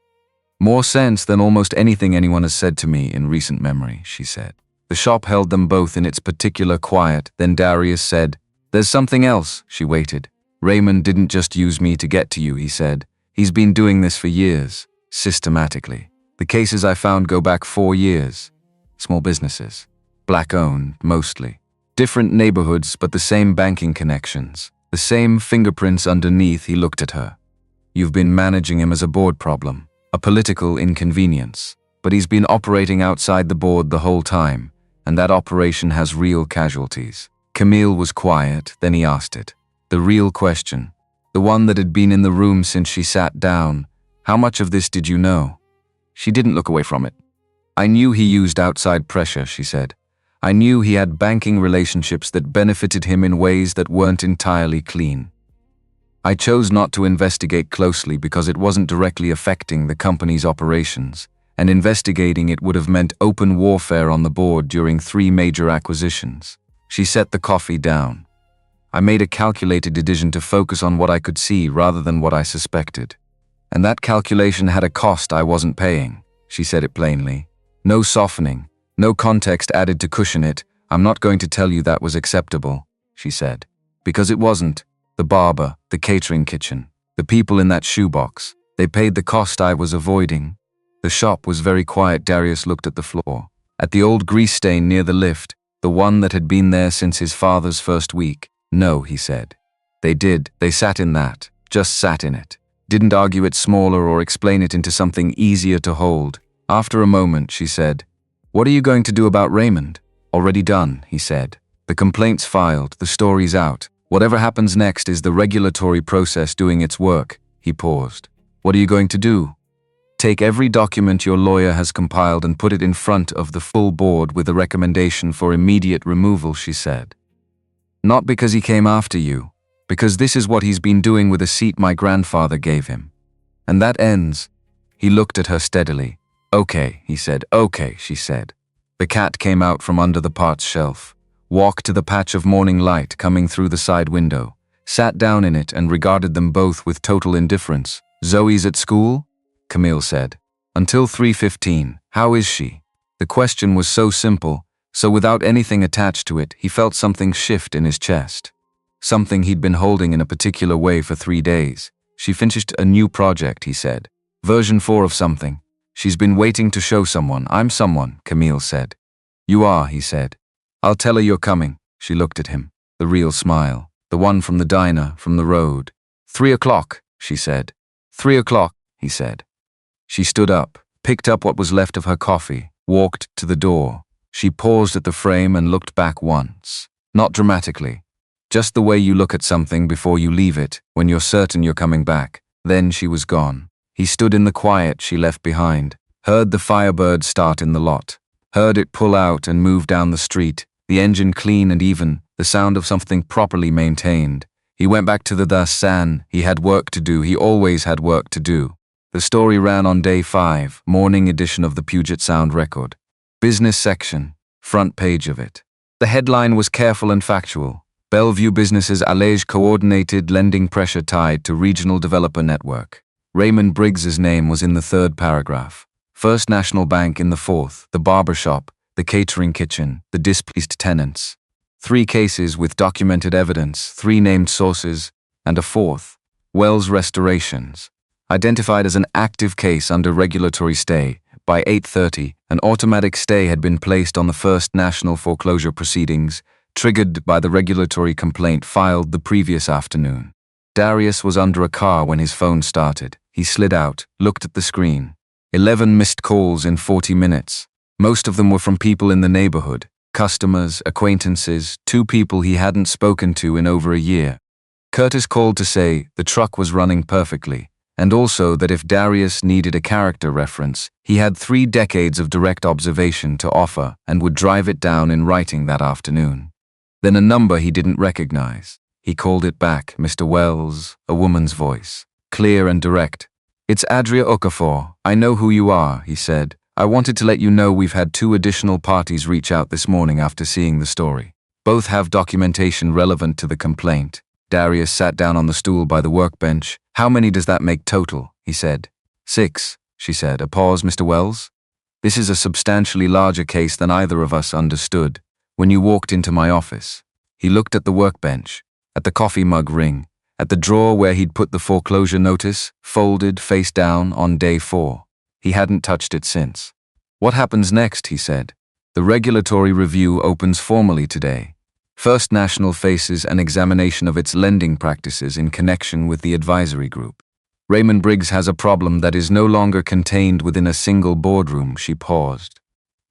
More sense than almost anything anyone has said to me in recent memory, she said. The shop held them both in its particular quiet. Then Darius said, There's something else. She waited. Raymond didn't just use me to get to you, he said. He's been doing this for years, systematically. The cases I found go back 4 years. Small businesses. Black-owned, mostly. Different neighborhoods, but the same banking connections. The same fingerprints underneath. He looked at her. You've been managing him as a board problem, a political inconvenience. But he's been operating outside the board the whole time, and that operation has real casualties. Camille was quiet, then he asked it. The real question. The one that had been in the room since she sat down. How much of this did you know? She didn't look away from it. I knew he used outside pressure, she said. I knew he had banking relationships that benefited him in ways that weren't entirely clean. I chose not to investigate closely because it wasn't directly affecting the company's operations, and investigating it would have meant open warfare on the board during 3 major acquisitions. She set the coffee down. I made a calculated decision to focus on what I could see rather than what I suspected. And that calculation had a cost I wasn't paying. She said it plainly. No softening, no context added to cushion it. I'm not going to tell you that was acceptable, she said. Because it wasn't. The barber, the catering kitchen, the people in that shoebox, they paid the cost I was avoiding. The shop was very quiet. Darius looked at the floor. At the old grease stain near the lift, the one that had been there since his father's first week. No, he said. They did. They sat in that. Just sat in it. Didn't argue it smaller or explain it into something easier to hold. After a moment, she said, What are you going to do about Raymond? Already done, he said. The complaint's filed. The story's out. Whatever happens next is the regulatory process doing its work. He paused. What are you going to do? Take every document your lawyer has compiled and put it in front of the full board with a recommendation for immediate removal, she said. Not because he came after you, because this is what he's been doing with a seat my grandfather gave him. And that ends. He looked at her steadily. Okay, he said. Okay, she said. The cat came out from under the parts shelf, walked to the patch of morning light coming through the side window, sat down in it and regarded them both with total indifference. Zoe's at school? Camille said. Until 3:15. How is she? The question was so simple, so without anything attached to it, he felt something shift in his chest. Something he'd been holding in a particular way for 3 days. She finished a new project, he said. Version 4 of something. She's been waiting to show someone. I'm someone, Camille said. You are, he said. I'll tell her you're coming. She looked at him. The real smile. The one from the diner, from the road. 3 o'clock, she said. 3 o'clock, he said. She stood up, picked up what was left of her coffee, walked to the door. She paused at the frame and looked back once. Not dramatically. Just the way you look at something before you leave it, when you're certain you're coming back. Then she was gone. He stood in the quiet she left behind, heard the Firebird start in the lot, heard it pull out and move down the street, the engine clean and even, the sound of something properly maintained. He went back to the Dasan. He had work to do. He always had work to do. The story ran on day 5, morning edition of the Puget Sound Record. Business section, front page of it. The headline was careful and factual. Bellevue businesses allege coordinated lending pressure tied to regional developer network. Raymond Briggs's name was in the 3rd paragraph. First National Bank in the 4th, the barber shop, the catering kitchen, the displeased tenants. 3 cases with documented evidence, 3 named sources, and a 4th, Wells Restorations. Identified as an active case under regulatory stay, by 8:30, an automatic stay had been placed on the first national foreclosure proceedings, triggered by the regulatory complaint filed the previous afternoon. Darius was under a car when his phone started. He slid out, looked at the screen. 11 missed calls in 40 minutes. Most of them were from people in the neighborhood, customers, acquaintances, 2 people he hadn't spoken to in over a year. Curtis called to say the truck was running perfectly, and also that if Darius needed a character reference, he had 3 decades of direct observation to offer and would drive it down in writing that afternoon. Then a number he didn't recognize. He called it back, Mr. Wells, a woman's voice, clear and direct. "It's Adria Okafor. I know who you are," he said. "I wanted to let you know we've had 2 additional parties reach out this morning after seeing the story. Both have documentation relevant to the complaint." Darius sat down on the stool by the workbench. "How many does that make total?" he said. 6, she said. A pause, "Mr. Wells? This is a substantially larger case than either of us understood. When you walked into my office." He looked at the workbench, at the coffee mug ring, at the drawer where he'd put the foreclosure notice, folded face down on day 4. He hadn't touched it since. "What happens next?" he said. "The regulatory review opens formally today. First National faces an examination of its lending practices in connection with the advisory group. Raymond Briggs has a problem that is no longer contained within a single boardroom." She paused.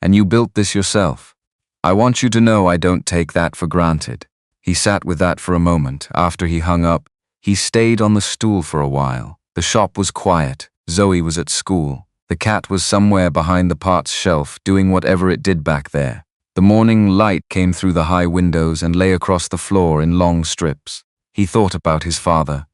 "And you built this yourself. I want you to know I don't take that for granted." He sat with that for a moment. After he hung up, he stayed on the stool for a while. The shop was quiet. Zoe was at school. The cat was somewhere behind the parts shelf doing whatever it did back there. The morning light came through the high windows and lay across the floor in long strips. He thought about his father,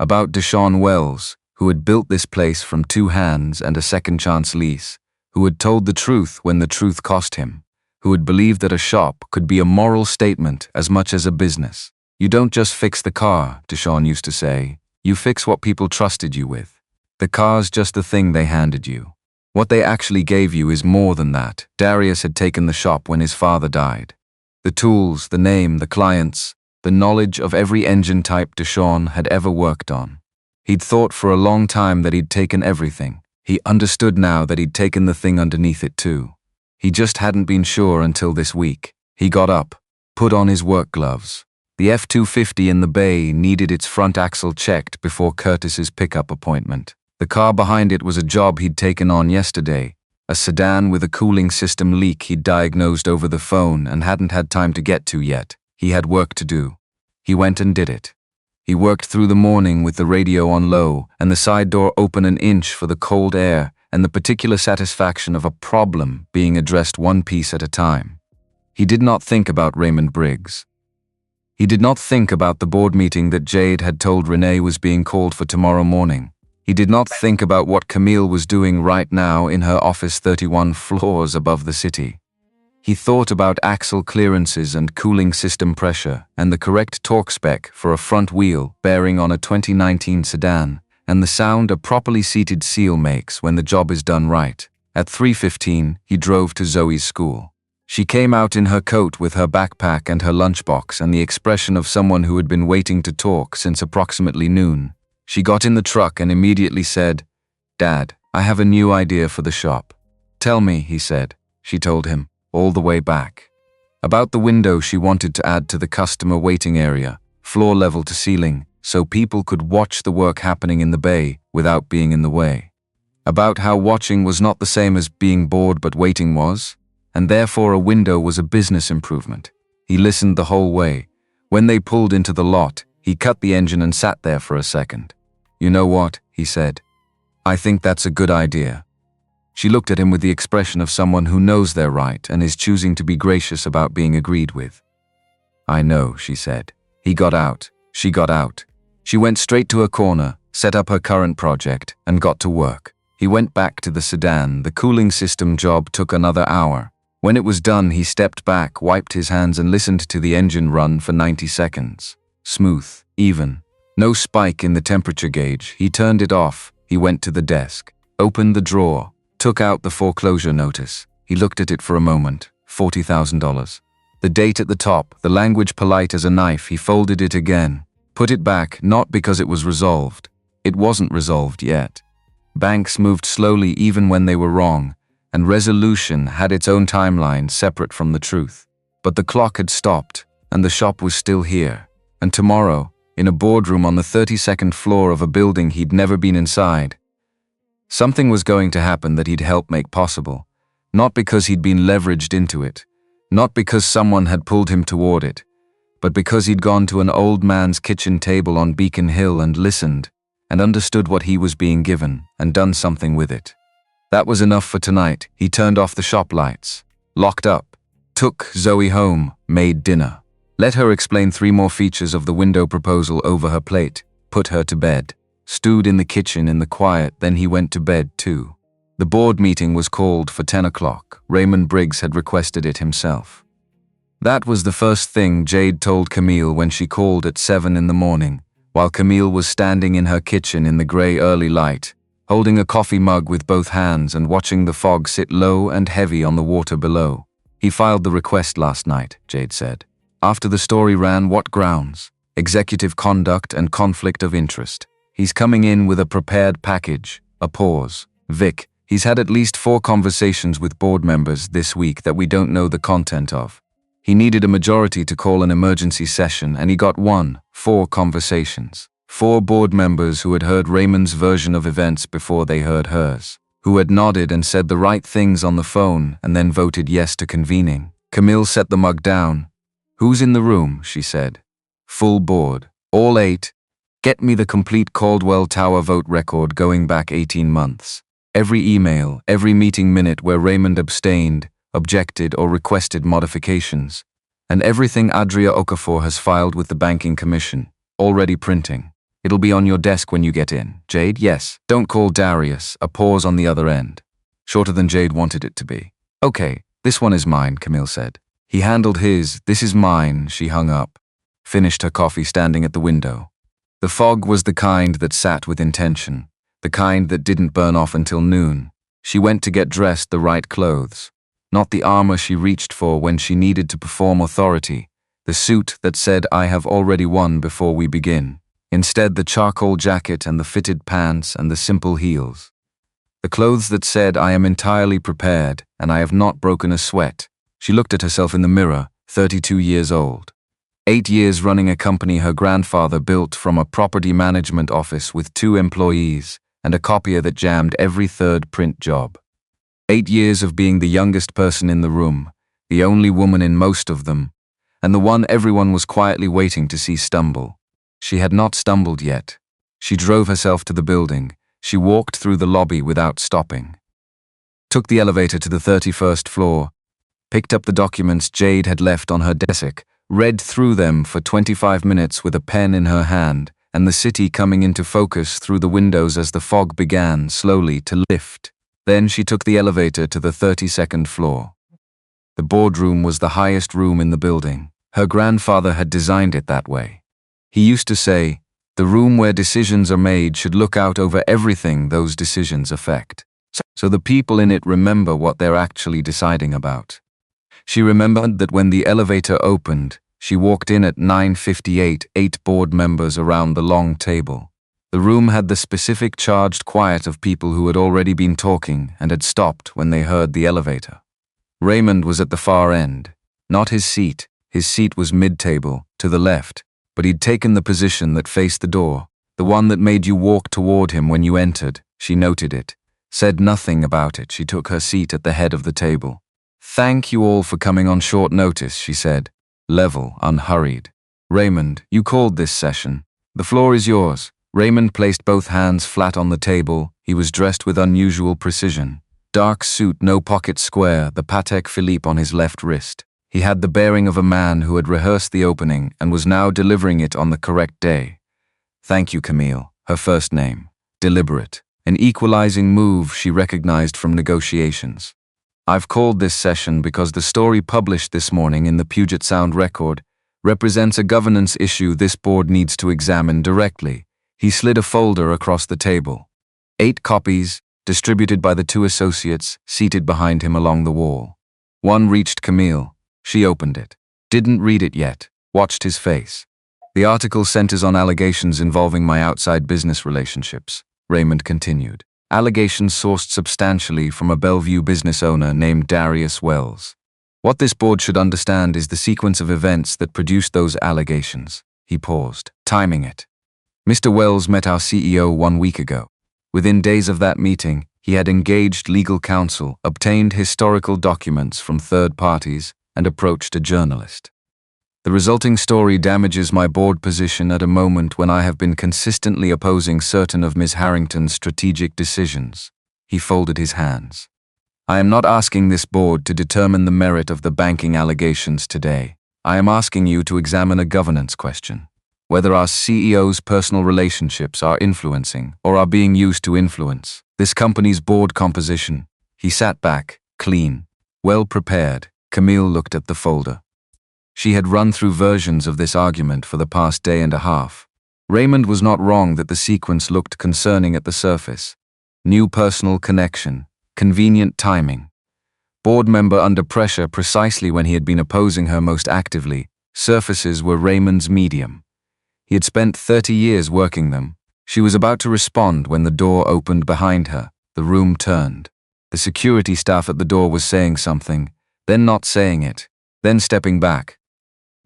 about Deshaun Wells, who had built this place from 2 hands and a second-chance lease, who had told the truth when the truth cost him, who had believed that a shop could be a moral statement as much as a business. "You don't just fix the car," Deshaun used to say. "You fix what people trusted you with. The car's just the thing they handed you. What they actually gave you is more than that." Darius had taken the shop when his father died. The tools, the name, the clients, the knowledge of every engine type Deshaun had ever worked on. He'd thought for a long time that he'd taken everything. He understood now that he'd taken the thing underneath it too. He just hadn't been sure until this week. He got up, put on his work gloves. The F-250 in the bay needed its front axle checked before Curtis's pickup appointment. The car behind it was a job he'd taken on yesterday, a sedan with a cooling system leak he'd diagnosed over the phone and hadn't had time to get to yet. He had work to do. He went and did it. He worked through the morning with the radio on low and the side door open an inch for the cold air and the particular satisfaction of a problem being addressed one piece at a time. He did not think about Raymond Briggs. He did not think about the board meeting that Jade had told Renee was being called for tomorrow morning. He did not think about what Camille was doing right now in her office 31 floors above the city. He thought about axle clearances and cooling system pressure and the correct torque spec for a front wheel bearing on a 2019 sedan and the sound a properly seated seal makes when the job is done right. At 3:15, he drove to Zoe's school. She came out in her coat with her backpack and her lunchbox and the expression of someone who had been waiting to talk since approximately noon. She got in the truck and immediately said, "Dad, I have a new idea for the shop." "Tell me," he said. She told him, all the way back. About the window she wanted to add to the customer waiting area, floor level to ceiling, so people could watch the work happening in the bay without being in the way. about how watching was not the same as being bored but waiting was, and therefore a window was a business improvement. He listened the whole way. When they pulled into the lot, he cut the engine and sat there for a second. "You know what?" he said. "I think that's a good idea." She looked at him with the expression of someone who knows they're right and is choosing to be gracious about being agreed with. "I know," she said. He got out. She got out. She went straight to a corner, set up her current project, and got to work. He went back to the sedan. The cooling system job took another hour. When it was done, he stepped back, wiped his hands, and listened to the engine run for 90 seconds. Smooth, even. No spike in the temperature gauge. He turned it off. He went to the desk, opened the drawer, took out the foreclosure notice. He looked at it for a moment. $40,000. The date at the top, the language polite as a knife. He folded it again, put it back, not because it was resolved. It wasn't resolved yet. Banks moved slowly even when they were wrong, and resolution had its own timeline separate from the truth. But the clock had stopped, and the shop was still here. And tomorrow, in a boardroom on the 32nd floor of a building he'd never been inside, something was going to happen that he'd helped make possible. Not because he'd been leveraged into it, not because someone had pulled him toward it, but because he'd gone to an old man's kitchen table on Beacon Hill and listened, and understood what he was being given, and done something with it. That was enough for tonight. He turned off the shop lights, locked up, took Zoe home, made dinner, let her explain 3 more features of the window proposal over her plate, put her to bed, stewed in the kitchen in the quiet, then he went to bed too. The board meeting was called for 10 o'clock. Raymond Briggs had requested it himself. That was the first thing Jade told Camille when she called at 7 in the morning, while Camille was standing in her kitchen in the grey early light, holding a coffee mug with both hands and watching the fog sit low and heavy on the water below. "He filed the request last night," Jade said. "After the story ran, what grounds? Executive conduct and conflict of interest. He's coming in with a prepared package." A pause. "Vic, he's had at least 4 conversations with board members this week that we don't know the content of. He needed a majority to call an emergency session, and he got 4 conversations. 4 board members who had heard Raymond's version of events before they heard hers, who had nodded and said the right things on the phone and then voted yes to convening." Camille set the mug down. "Who's in the room?" she said. "Full board. All 8. Get me the complete Caldwell Tower vote record going back 18 months. Every email, every meeting minute where Raymond abstained, objected, or requested modifications, and everything Adria Okafor has filed with the Banking Commission, already printing. It'll be on your desk when you get in." "Jade, yes. Don't call Darius." A pause on the other end. Shorter than Jade wanted it to be. "Okay, this one is mine," Camille said. He handled his. "This is mine." She hung up, finished her coffee standing at the window. The fog was the kind that sat with intention, the kind that didn't burn off until noon. She went to get dressed, the right clothes. Not the armor she reached for when she needed to perform authority, the suit that said, "I have already won before we begin." Instead, the charcoal jacket and the fitted pants and the simple heels. The clothes that said, "I am entirely prepared, and I have not broken a sweat." She looked at herself in the mirror, 32 years old. 8 years running a company her grandfather built from a property management office with 2 employees and a copier that jammed every 3rd print job. 8 years of being the youngest person in the room, the only woman in most of them, and the one everyone was quietly waiting to see stumble. She had not stumbled yet. She drove herself to the building. She walked through the lobby without stopping. Took the elevator to the 31st floor, picked up the documents Jade had left on her desk, read through them for 25 minutes with a pen in her hand, and the city coming into focus through the windows as the fog began slowly to lift. Then she took the elevator to the 32nd floor. The boardroom was the highest room in the building. Her grandfather had designed it that way. He used to say, "The room where decisions are made should look out over everything those decisions affect, so the people in it remember what they're actually deciding about." She remembered that when the elevator opened, she walked in at 9:58, 8 board members around the long table. The room had the specific charged quiet of people who had already been talking and had stopped when they heard the elevator. Raymond was at the far end, not his seat. His seat was mid-table, to the left, but he'd taken the position that faced the door, the one that made you walk toward him when you entered. She noted it. Said nothing about it. She took her seat at the head of the table. "Thank you all for coming on short notice," she said, level, unhurried. "Raymond, you called this session. The floor is yours." Raymond placed both hands flat on the table. He was dressed with unusual precision. Dark suit, no pocket square, the Patek Philippe on his left wrist. He had the bearing of a man who had rehearsed the opening and was now delivering it on the correct day. "Thank you, Camille," her first name. Deliberate. An equalizing move she recognized from negotiations. "I've called this session because the story published this morning in the Puget Sound Record represents a governance issue this board needs to examine directly." He slid a folder across the table. 8 copies, distributed by the 2 associates seated behind him along the wall. One reached Camille. She opened it. Didn't read it yet. Watched his face. "The article centers on allegations involving my outside business relationships," Raymond continued. "Allegations sourced substantially from a Bellevue business owner named Darius Wells. What this board should understand is the sequence of events that produced those allegations." He paused, timing it. "Mr. Wells met our CEO 1 week ago. Within days of that meeting, he had engaged legal counsel, obtained historical documents from third parties, and approached a journalist. The resulting story damages my board position at a moment when I have been consistently opposing certain of Ms. Harrington's strategic decisions." He folded his hands. "I am not asking this board to determine the merit of the banking allegations today. I am asking you to examine a governance question. Whether our CEO's personal relationships are influencing or are being used to influence this company's board composition." He sat back, clean, well prepared. Camille looked at the folder. She had run through versions of this argument for the past day and a half. Raymond was not wrong that the sequence looked concerning at the surface. New personal connection, convenient timing. Board member under pressure precisely when he had been opposing her most actively. Surfaces were Raymond's medium. He had spent 30 years working them. She was about to respond when the door opened behind her. The room turned. The security staff at the door was saying something, then not saying it, then stepping back.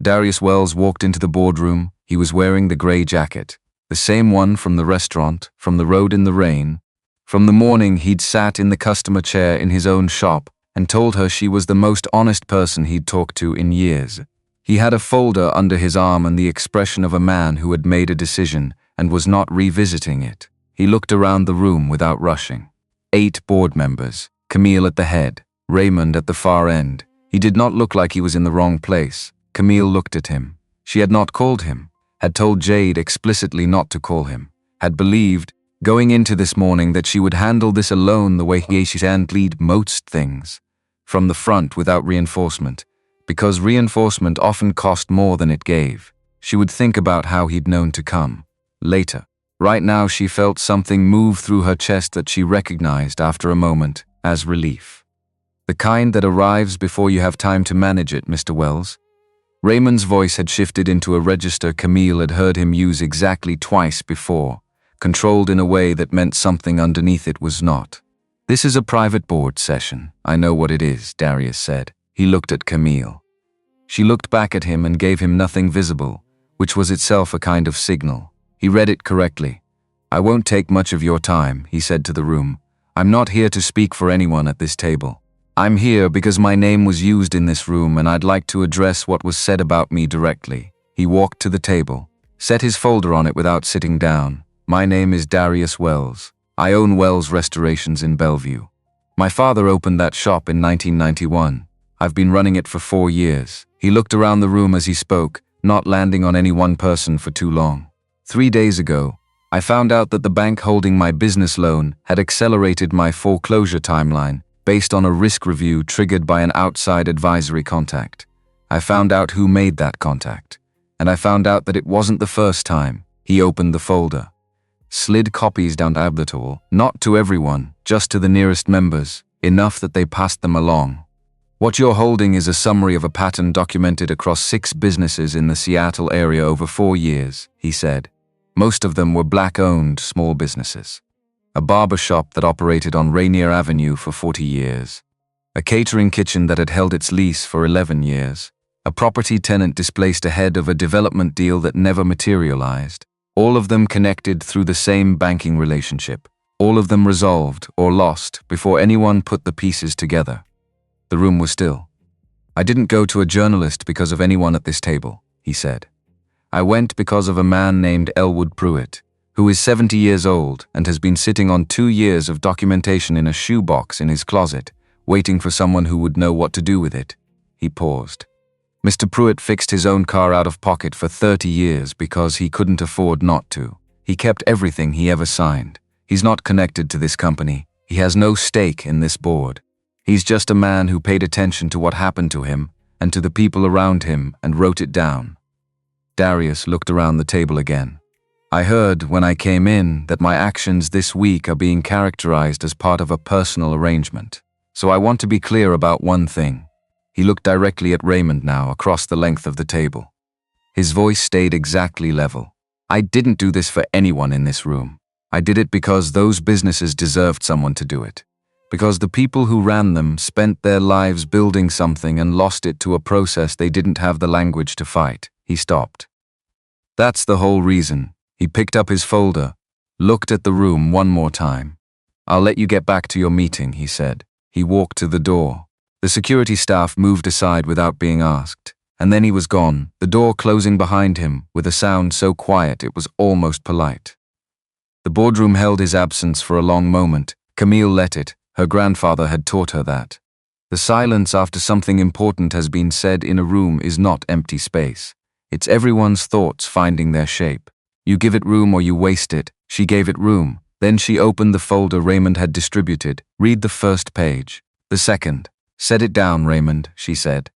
Darius Wells walked into the boardroom. He was wearing the gray jacket, the same one from the restaurant, from the road in the rain. From the morning he'd sat in the customer chair in his own shop and told her she was the most honest person he'd talked to in years. He had a folder under his arm and the expression of a man who had made a decision and was not revisiting it. He looked around the room without rushing. 8 board members, Camille at the head, Raymond at the far end. He did not look like he was in the wrong place. Camille looked at him. She had not called him, had told Jade explicitly not to call him, had believed, going into this morning, that she would handle this alone the way she handled most things, from the front without reinforcement. Because reinforcement often cost more than it gave. She would think about how he'd known to come. Later. Right now she felt something move through her chest that she recognized after a moment as relief. "The kind that arrives before you have time to manage it, Mr. Wells." Raymond's voice had shifted into a register Camille had heard him use exactly twice before, controlled in a way that meant something underneath it was not. "This is a private board session. I know what it is," Darius said. He looked at Camille. She looked back at him and gave him nothing visible, which was itself a kind of signal. He read it correctly. "I won't take much of your time," he said to the room. "I'm not here to speak for anyone at this table. I'm here because my name was used in this room and I'd like to address what was said about me directly." He walked to the table, set his folder on it without sitting down. "My name is Darius Wells. I own Wells Restorations in Bellevue. My father opened that shop in 1991. I've been running it for 4 years. He looked around the room as he spoke, not landing on any one person for too long. 3 days ago, I found out that the bank holding my business loan had accelerated my foreclosure timeline based on a risk review triggered by an outside advisory contact. I found out who made that contact, and I found out that it wasn't the first time. He opened the folder, slid copies down the table, not to everyone, just to the nearest members, enough that they passed them along. What you're holding is a summary of a pattern documented across 6 businesses in the Seattle area over 4 years, he said. Most of them were Black-owned small businesses. A barber shop that operated on Rainier Avenue for 40 years. A catering kitchen that had held its lease for 11 years. A property tenant displaced ahead of a development deal that never materialized. All of them connected through the same banking relationship. All of them resolved or lost before anyone put the pieces together. The room was still. "I didn't go to a journalist because of anyone at this table," he said. "I went because of a man named Elwood Pruitt, who is 70 years old and has been sitting on 2 years of documentation in a shoebox in his closet, waiting for someone who would know what to do with it." He paused. "Mr. Pruitt fixed his own car out of pocket for 30 years because he couldn't afford not to. He kept everything he ever signed. He's not connected to this company. He has no stake in this board. He's just a man who paid attention to what happened to him and to the people around him and wrote it down." Darius looked around the table again. "I heard when I came in that my actions this week are being characterized as part of a personal arrangement. So I want to be clear about one thing." He looked directly at Raymond now, across the length of the table. His voice stayed exactly level. "I didn't do this for anyone in this room. I did it because those businesses deserved someone to do it. Because the people who ran them spent their lives building something and lost it to a process they didn't have the language to fight." He stopped. "That's the whole reason." He picked up his folder, looked at the room one more time. "I'll let you get back to your meeting," he said. He walked to the door. The security staff moved aside without being asked, and then he was gone, the door closing behind him with a sound so quiet it was almost polite. The boardroom held his absence for a long moment. Camille let it. Her grandfather had taught her that. The silence after something important has been said in a room is not empty space. It's everyone's thoughts finding their shape. You give it room or you waste it. She gave it room. Then she opened the folder Raymond had distributed. "Read the first page." "The second." "Set it down, Raymond," she said.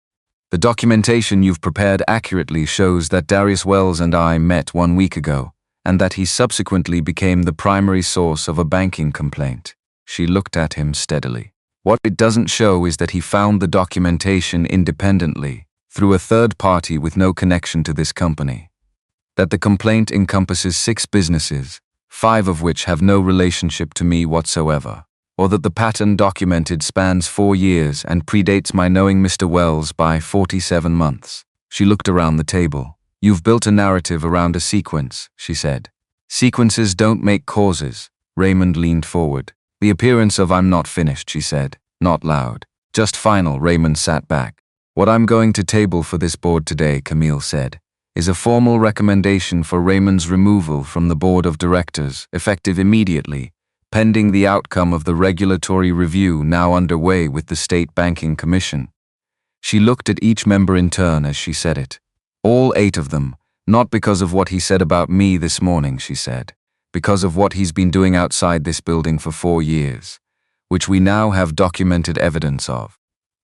"The documentation you've prepared accurately shows that Darius Wells and I met 1 week ago, and that he subsequently became the primary source of a banking complaint." She looked at him steadily. "What it doesn't show is that he found the documentation independently, through a third party with no connection to this company. That the complaint encompasses 6 businesses, 5 of which have no relationship to me whatsoever. Or that the pattern documented spans 4 years and predates my knowing Mr. Wells by 47 months. She looked around the table. "You've built a narrative around a sequence," she said. "Sequences don't make causes." Raymond leaned forward. "The appearance of 'I'm not finished,'" she said, not loud. "Just final." Raymond sat back. "What I'm going to table for this board today," Camille said, "is a formal recommendation for Raymond's removal from the board of directors, effective immediately, pending the outcome of the regulatory review now underway with the State Banking Commission." She looked at each member in turn as she said it. "All 8 of them, not because of what he said about me this morning," she said, "because of what he's been doing outside this building for 4 years, which we now have documented evidence of.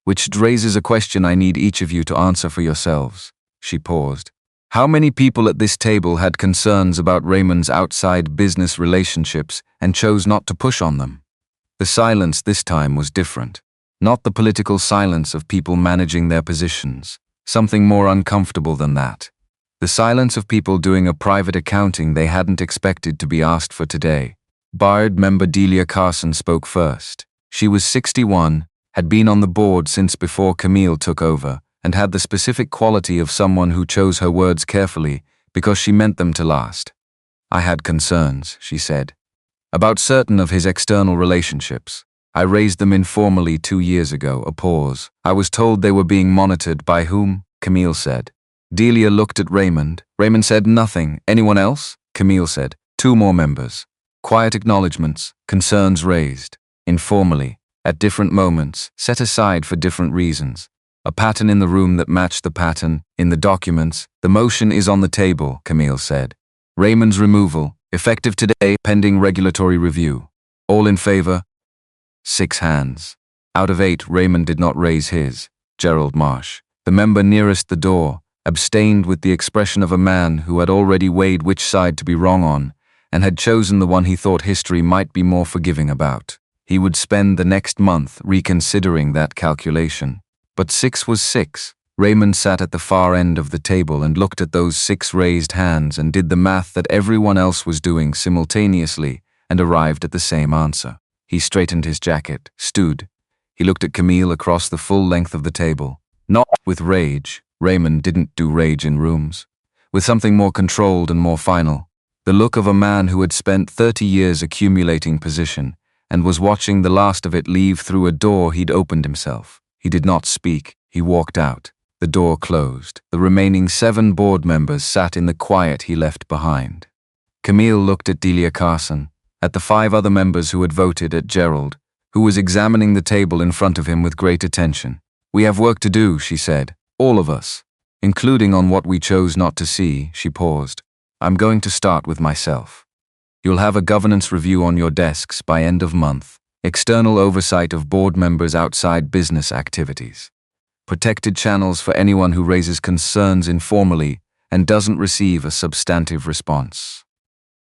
Which raises a question I need each of you to answer for yourselves." She paused. How many people at this table had concerns about Raymond's outside business relationships and chose not to push on them? The silence this time was different. Not the political silence of people managing their positions. Something more uncomfortable than that. The silence of people doing a private accounting they hadn't expected to be asked for today. Board member Delia Carson spoke first. She was 61, had been on the board since before Camille took over, and had the specific quality of someone who chose her words carefully because she meant them to last. "I had concerns," she said, "about certain of his external relationships. I raised them informally 2 years ago." A pause. "I was told they were being monitored by whom?" Camille said. Delia looked at Raymond. Raymond said nothing. "Anyone else?" Camille said. 2 more members. Quiet acknowledgements, concerns raised, informally, at different moments, set aside for different reasons. A pattern in the room that matched the pattern in the documents. "The motion is on the table," Camille said. "Raymond's removal, effective today, pending regulatory review. All in favor?" 6 hands. Out of 8, Raymond did not raise his. Gerald Marsh, the member nearest the door, abstained with the expression of a man who had already weighed which side to be wrong on, and had chosen the one he thought history might be more forgiving about. He would spend the next month reconsidering that calculation. But 6 was 6. Raymond sat at the far end of the table and looked at those 6 raised hands and did the math that everyone else was doing simultaneously and arrived at the same answer. He straightened his jacket, stood. He looked at Camille across the full length of the table. Not with rage. Raymond didn't do rage in rooms. With something more controlled and more final. The look of a man who had spent 30 years accumulating position and was watching the last of it leave through a door he'd opened himself. He did not speak. He walked out. The door closed. The remaining 7 board members sat in the quiet he left behind. Camille looked at Delia Carson, at the 5 other members who had voted, at Gerald, who was examining the table in front of him with great attention. "We have work to do," she said. "All of us. Including on what we chose not to see." She paused. "I'm going to start with myself. You'll have a governance review on your desks by end of month. External oversight of board members' outside business activities. Protected channels for anyone who raises concerns informally and doesn't receive a substantive response.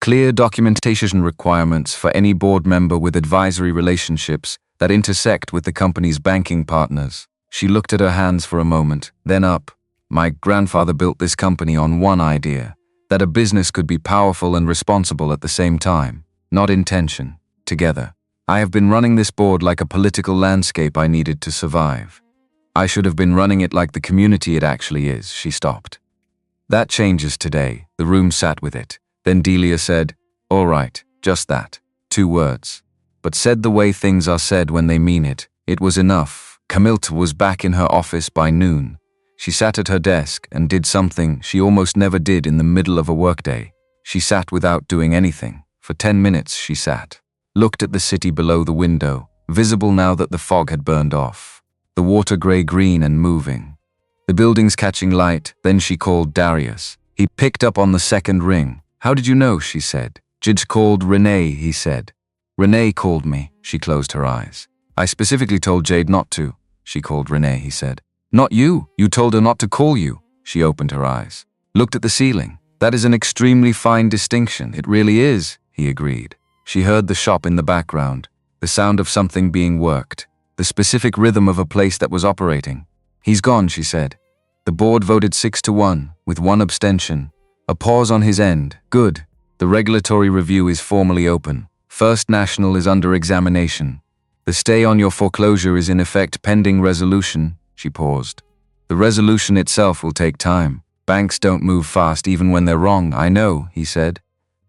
Clear documentation requirements for any board member with advisory relationships that intersect with the company's banking partners." She looked at her hands for a moment, then up. "My grandfather built this company on one idea, that a business could be powerful and responsible at the same time, not in tension, together. I have been running this board like a political landscape I needed to survive. I should have been running it like the community it actually is." She stopped. "That changes today." The room sat with it. Then Delia said, "All right, just that. 2 words. But said the way things are said when they mean it. It was enough." Camille was back in her office by noon. She sat at her desk and did something she almost never did in the middle of a workday. She sat without doing anything. For 10 minutes she sat. Looked at the city below the window, visible now that the fog had burned off. The water grey-green and moving. The buildings catching light. Then she called Darius. He picked up on the second ring. "How did you know?" she said. "Jidge called Renee," he said. "Renee called me." She closed her eyes. "I specifically told Jade not to." "She called Renee," he said. "Not you. You told her not to call you." She opened her eyes. Looked at the ceiling. "That is an extremely fine distinction. It really is," he agreed. She heard the shop in the background, the sound of something being worked, the specific rhythm of a place that was operating. "He's gone," she said. The board voted 6-1, with 1 abstention. A pause on his end. "Good. The regulatory review is formally open. First National is under examination. The stay on your foreclosure is in effect pending resolution." She paused. "The resolution itself will take time. Banks don't move fast even when they're wrong." "I know," he said.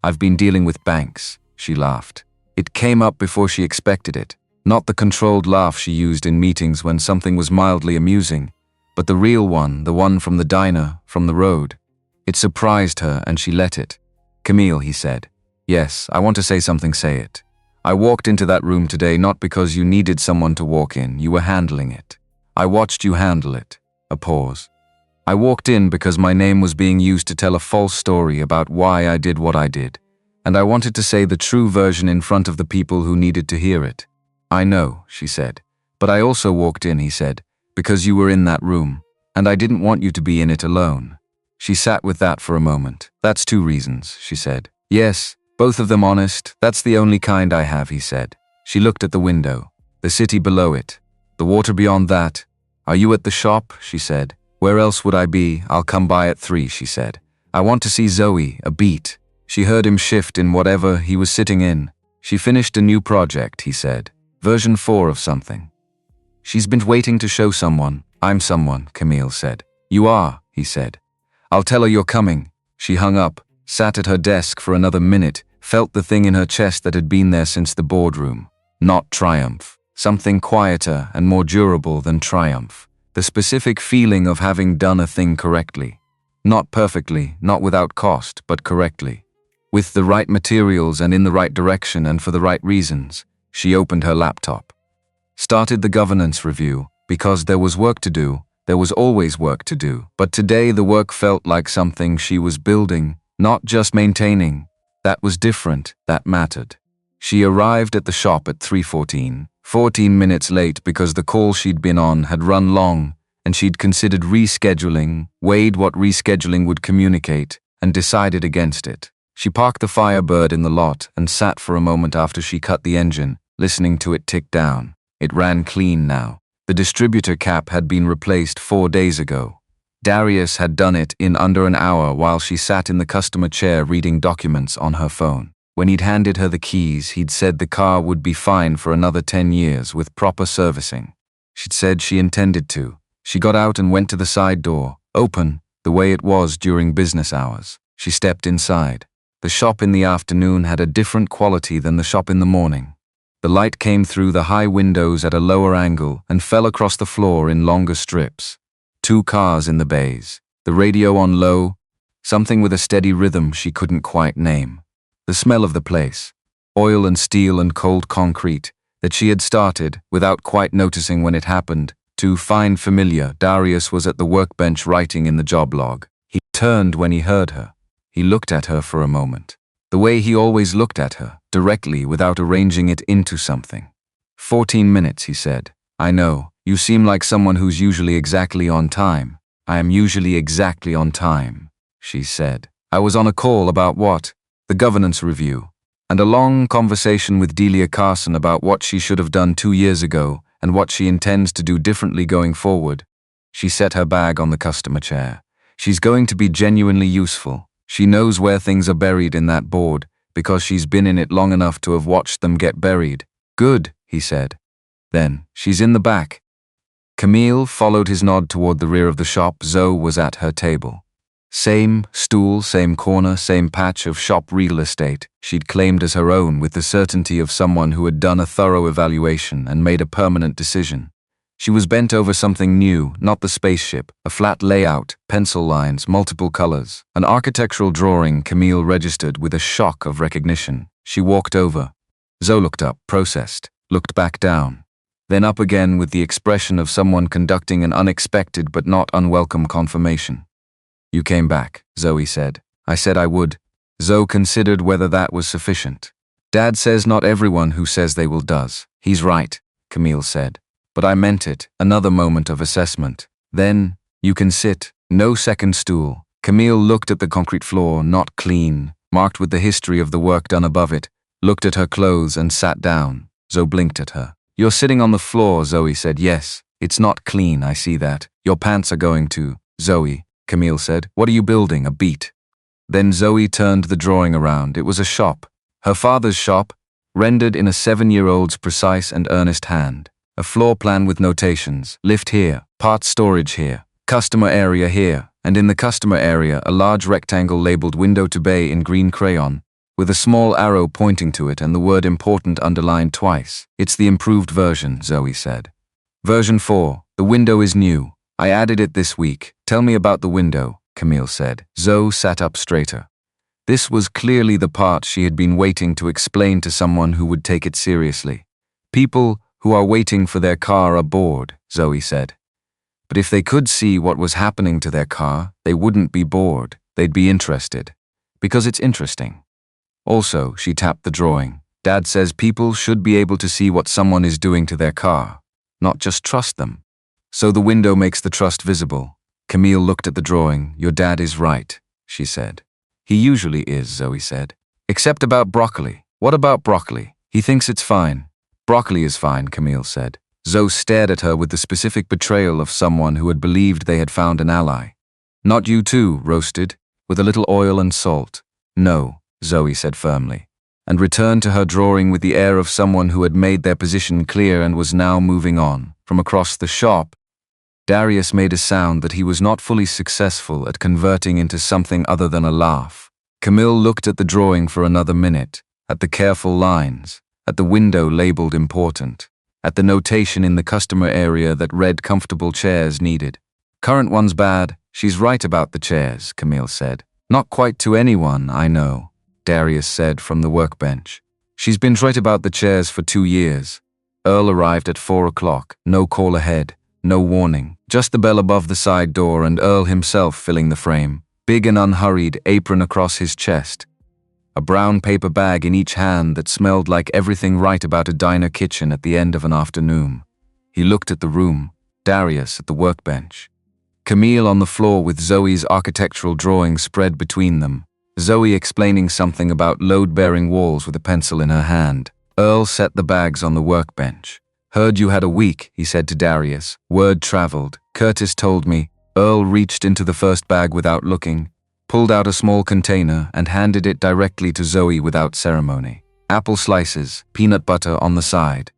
"I've been dealing with banks." She laughed. It came up before she expected it. Not the controlled laugh she used in meetings when something was mildly amusing, but the real one, the one from the diner, from the road. It surprised her and she let it. "Camille," he said. "Yes, I want to say something, say it. I walked into that room today not because you needed someone to walk in, you were handling it. I watched you handle it." A pause. "I walked in because my name was being used to tell a false story about why I did what I did, and I wanted to say the true version in front of the people who needed to hear it." "I know," she said. "But I also walked in," he said, "because you were in that room, and I didn't want you to be in it alone." She sat with that for a moment. "That's 2 reasons," she said. "Yes, both of them honest. That's the only kind I have," he said. She looked at the window, the city below it, the water beyond that. "Are you at the shop?" she said. "Where else would I be? I'll come by at 3, she said. "I want to see Zoe, a beat." She heard him shift in whatever he was sitting in. "She finished a new project," he said. "Version 4 of something. She's been waiting to show someone." "I'm someone," Camille said. "You are," he said. "I'll tell her you're coming." She hung up, sat at her desk for another minute, felt the thing in her chest that had been there since the boardroom. Not triumph. Something quieter and more durable than triumph. The specific feeling of having done a thing correctly. Not perfectly, not without cost, but correctly. With the right materials and in the right direction and for the right reasons. She opened her laptop. Started the governance review, because there was work to do. There was always work to do. But today the work felt like something she was building, not just maintaining. That was different, that mattered. She arrived at the shop at 3:14, 14 minutes late because the call she'd been on had run long, and she'd considered rescheduling, weighed what rescheduling would communicate, and decided against it. She parked the Firebird in the lot and sat for a moment after she cut the engine, listening to it tick down. It ran clean now. The distributor cap had been replaced 4 days ago. Darius had done it in under an hour while she sat in the customer chair reading documents on her phone. When he'd handed her the keys, he'd said the car would be fine for another 10 years with proper servicing. She'd said she intended to. She got out and went to the side door, open, the way it was during business hours. She stepped inside. The shop in the afternoon had a different quality than the shop in the morning. The light came through the high windows at a lower angle and fell across the floor in longer strips. 2 cars in the bays, the radio on low, something with a steady rhythm she couldn't quite name. The smell of the place, oil and steel and cold concrete, that she had started, without quite noticing when it happened, to find familiar. Darius was at the workbench writing in the job log. He turned when he heard her. He looked at her for a moment. The way he always looked at her, directly, without arranging it into something. 14 minutes, he said. I know, you seem like someone who's usually exactly on time. I am usually exactly on time, she said. I was on a call about what? The governance review. And a long conversation with Delia Carson about what she should have done 2 years ago and what she intends to do differently going forward. She set her bag on the customer chair. She's going to be genuinely useful. She knows where things are buried in that board because she's been in it long enough to have watched them get buried. Good, he said. Then, she's in the back. Camille followed his nod toward the rear of the shop. Zoe was at her table. Same stool, same corner, same patch of shop real estate she'd claimed as her own with the certainty of someone who had done a thorough evaluation and made a permanent decision. She was bent over something new, not the spaceship, a flat layout, pencil lines, multiple colors, an architectural drawing Camille registered with a shock of recognition. She walked over. Zoe looked up, processed, looked back down, then up again with the expression of someone conducting an unexpected but not unwelcome confirmation. You came back, Zoe said. I said I would. Zoe considered whether that was sufficient. Dad says not everyone who says they will does. He's right, Camille said. But I meant it. Another moment of assessment. Then, you can sit. No second stool. Camille looked at the concrete floor, not clean, marked with the history of the work done above it, looked at her clothes and sat down. Zoe blinked at her. You're sitting on the floor, Zoe said. Yes, it's not clean, I see that. Your pants are going to. Zoe, Camille said. What are you building, a beat? Then Zoe turned the drawing around. It was a shop. Her father's shop, rendered in a 7-year-old's precise and earnest hand. A floor plan with notations. Lift here, parts storage here, customer area here, and in the customer area a large rectangle labeled window to bay in green crayon, with a small arrow pointing to it and the word important underlined twice. It's the improved version, Zoe said. Version 4. The window is new. I added it this week. Tell me about the window, Camille said. Zoe sat up straighter. This was clearly the part she had been waiting to explain to someone who would take it seriously. People who are waiting for their car are bored, Zoe said. But if they could see what was happening to their car, they wouldn't be bored. They'd be interested. Because it's interesting. Also, she tapped the drawing. Dad says people should be able to see what someone is doing to their car, not just trust them. So the window makes the trust visible. Camille looked at the drawing. Your dad is right, she said. He usually is, Zoe said. Except about broccoli. What about broccoli? He thinks it's fine. Broccoli is fine, Camille said. Zoe stared at her with the specific betrayal of someone who had believed they had found an ally. Not you too, roasted, with a little oil and salt. No, Zoe said firmly, and returned to her drawing with the air of someone who had made their position clear and was now moving on. From across the shop, Darius made a sound that he was not fully successful at converting into something other than a laugh. Camille looked at the drawing for another minute, at the careful lines, at the window labeled important, at the notation in the customer area that read comfortable chairs needed. Current one's bad. She's right about the chairs, Camille said. Not quite to anyone, I know, Darius said from the workbench. She's been right about the chairs for 2 years. Earl arrived at 4 o'clock, no call ahead, no warning, just the bell above the side door and Earl himself filling the frame, big and unhurried, apron across his chest. A brown paper bag in each hand that smelled like everything right about a diner kitchen at the end of an afternoon. He looked at the room, Darius at the workbench. Camille on the floor with Zoe's architectural drawing spread between them, Zoe explaining something about load-bearing walls with a pencil in her hand. Earl set the bags on the workbench. Heard you had a week, he said to Darius. Word traveled. Curtis told me. Earl reached into the first bag without looking, pulled out a small container and handed it directly to Zoe without ceremony. Apple slices, peanut butter on the side.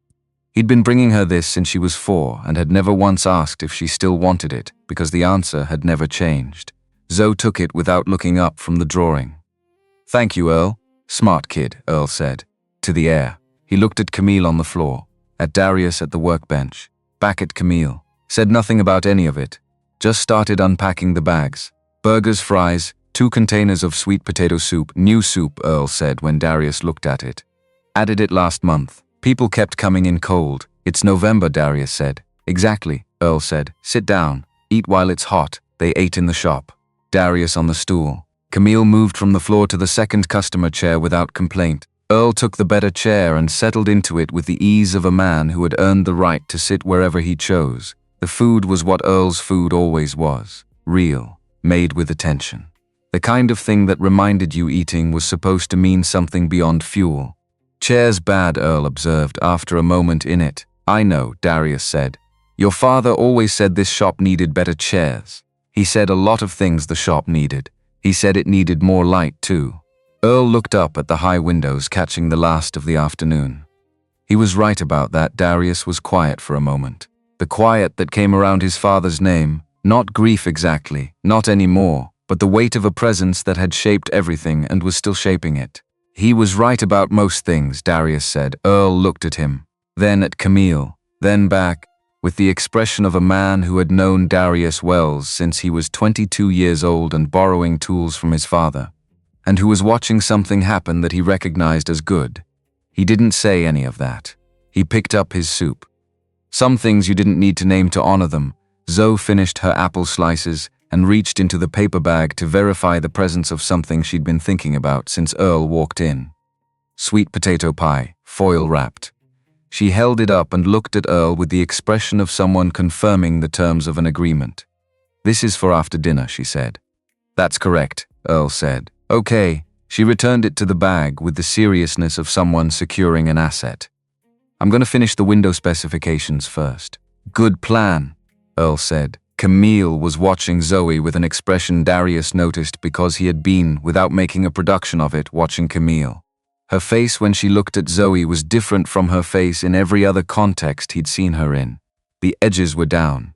He'd been bringing her this since she was 4 and had never once asked if she still wanted it because the answer had never changed. Zoe took it without looking up from the drawing. Thank you, Earl. Smart kid, Earl said. To the air. He looked at Camille on the floor, at Darius at the workbench, back at Camille. Said nothing about any of it. Just started unpacking the bags. Burgers, fries, 2 containers of sweet potato soup. New soup, Earl said when Darius looked at it. Added it last month. People kept coming in cold. It's November, Darius said. Exactly, Earl said. Sit down. Eat while it's hot. They ate in the shop. Darius on the stool. Camille moved from the floor to the second customer chair without complaint. Earl took the better chair and settled into it with the ease of a man who had earned the right to sit wherever he chose. The food was what Earl's food always was. Real. Made with attention. The kind of thing that reminded you eating was supposed to mean something beyond fuel. Chair's bad, Earl observed after a moment in it. I know, Darius said. Your father always said this shop needed better chairs. He said a lot of things the shop needed. He said it needed more light, too. Earl looked up at the high windows catching the last of the afternoon. He was right about that. Darius was quiet for a moment. The quiet that came around his father's name, not grief exactly, not anymore, but the weight of a presence that had shaped everything and was still shaping it. He was right about most things, Darius said. Earl looked at him, then at Camille, then back, with the expression of a man who had known Darius Wells since he was 22 years old and borrowing tools from his father, and who was watching something happen that he recognized as good. He didn't say any of that. He picked up his soup. Some things you didn't need to name to honor them. Zoe finished her apple slices and reached into the paper bag to verify the presence of something she'd been thinking about since Earl walked in. Sweet potato pie, foil wrapped. She held it up and looked at Earl with the expression of someone confirming the terms of an agreement. This is for after dinner, she said. That's correct, Earl said. Okay. She returned it to the bag with the seriousness of someone securing an asset. I'm going to finish the window specifications first. Good plan, Earl said. Camille was watching Zoe with an expression Darius noticed because he had been, without making a production of it, watching Camille. Her face when she looked at Zoe was different from her face in every other context he'd seen her in. The edges were down.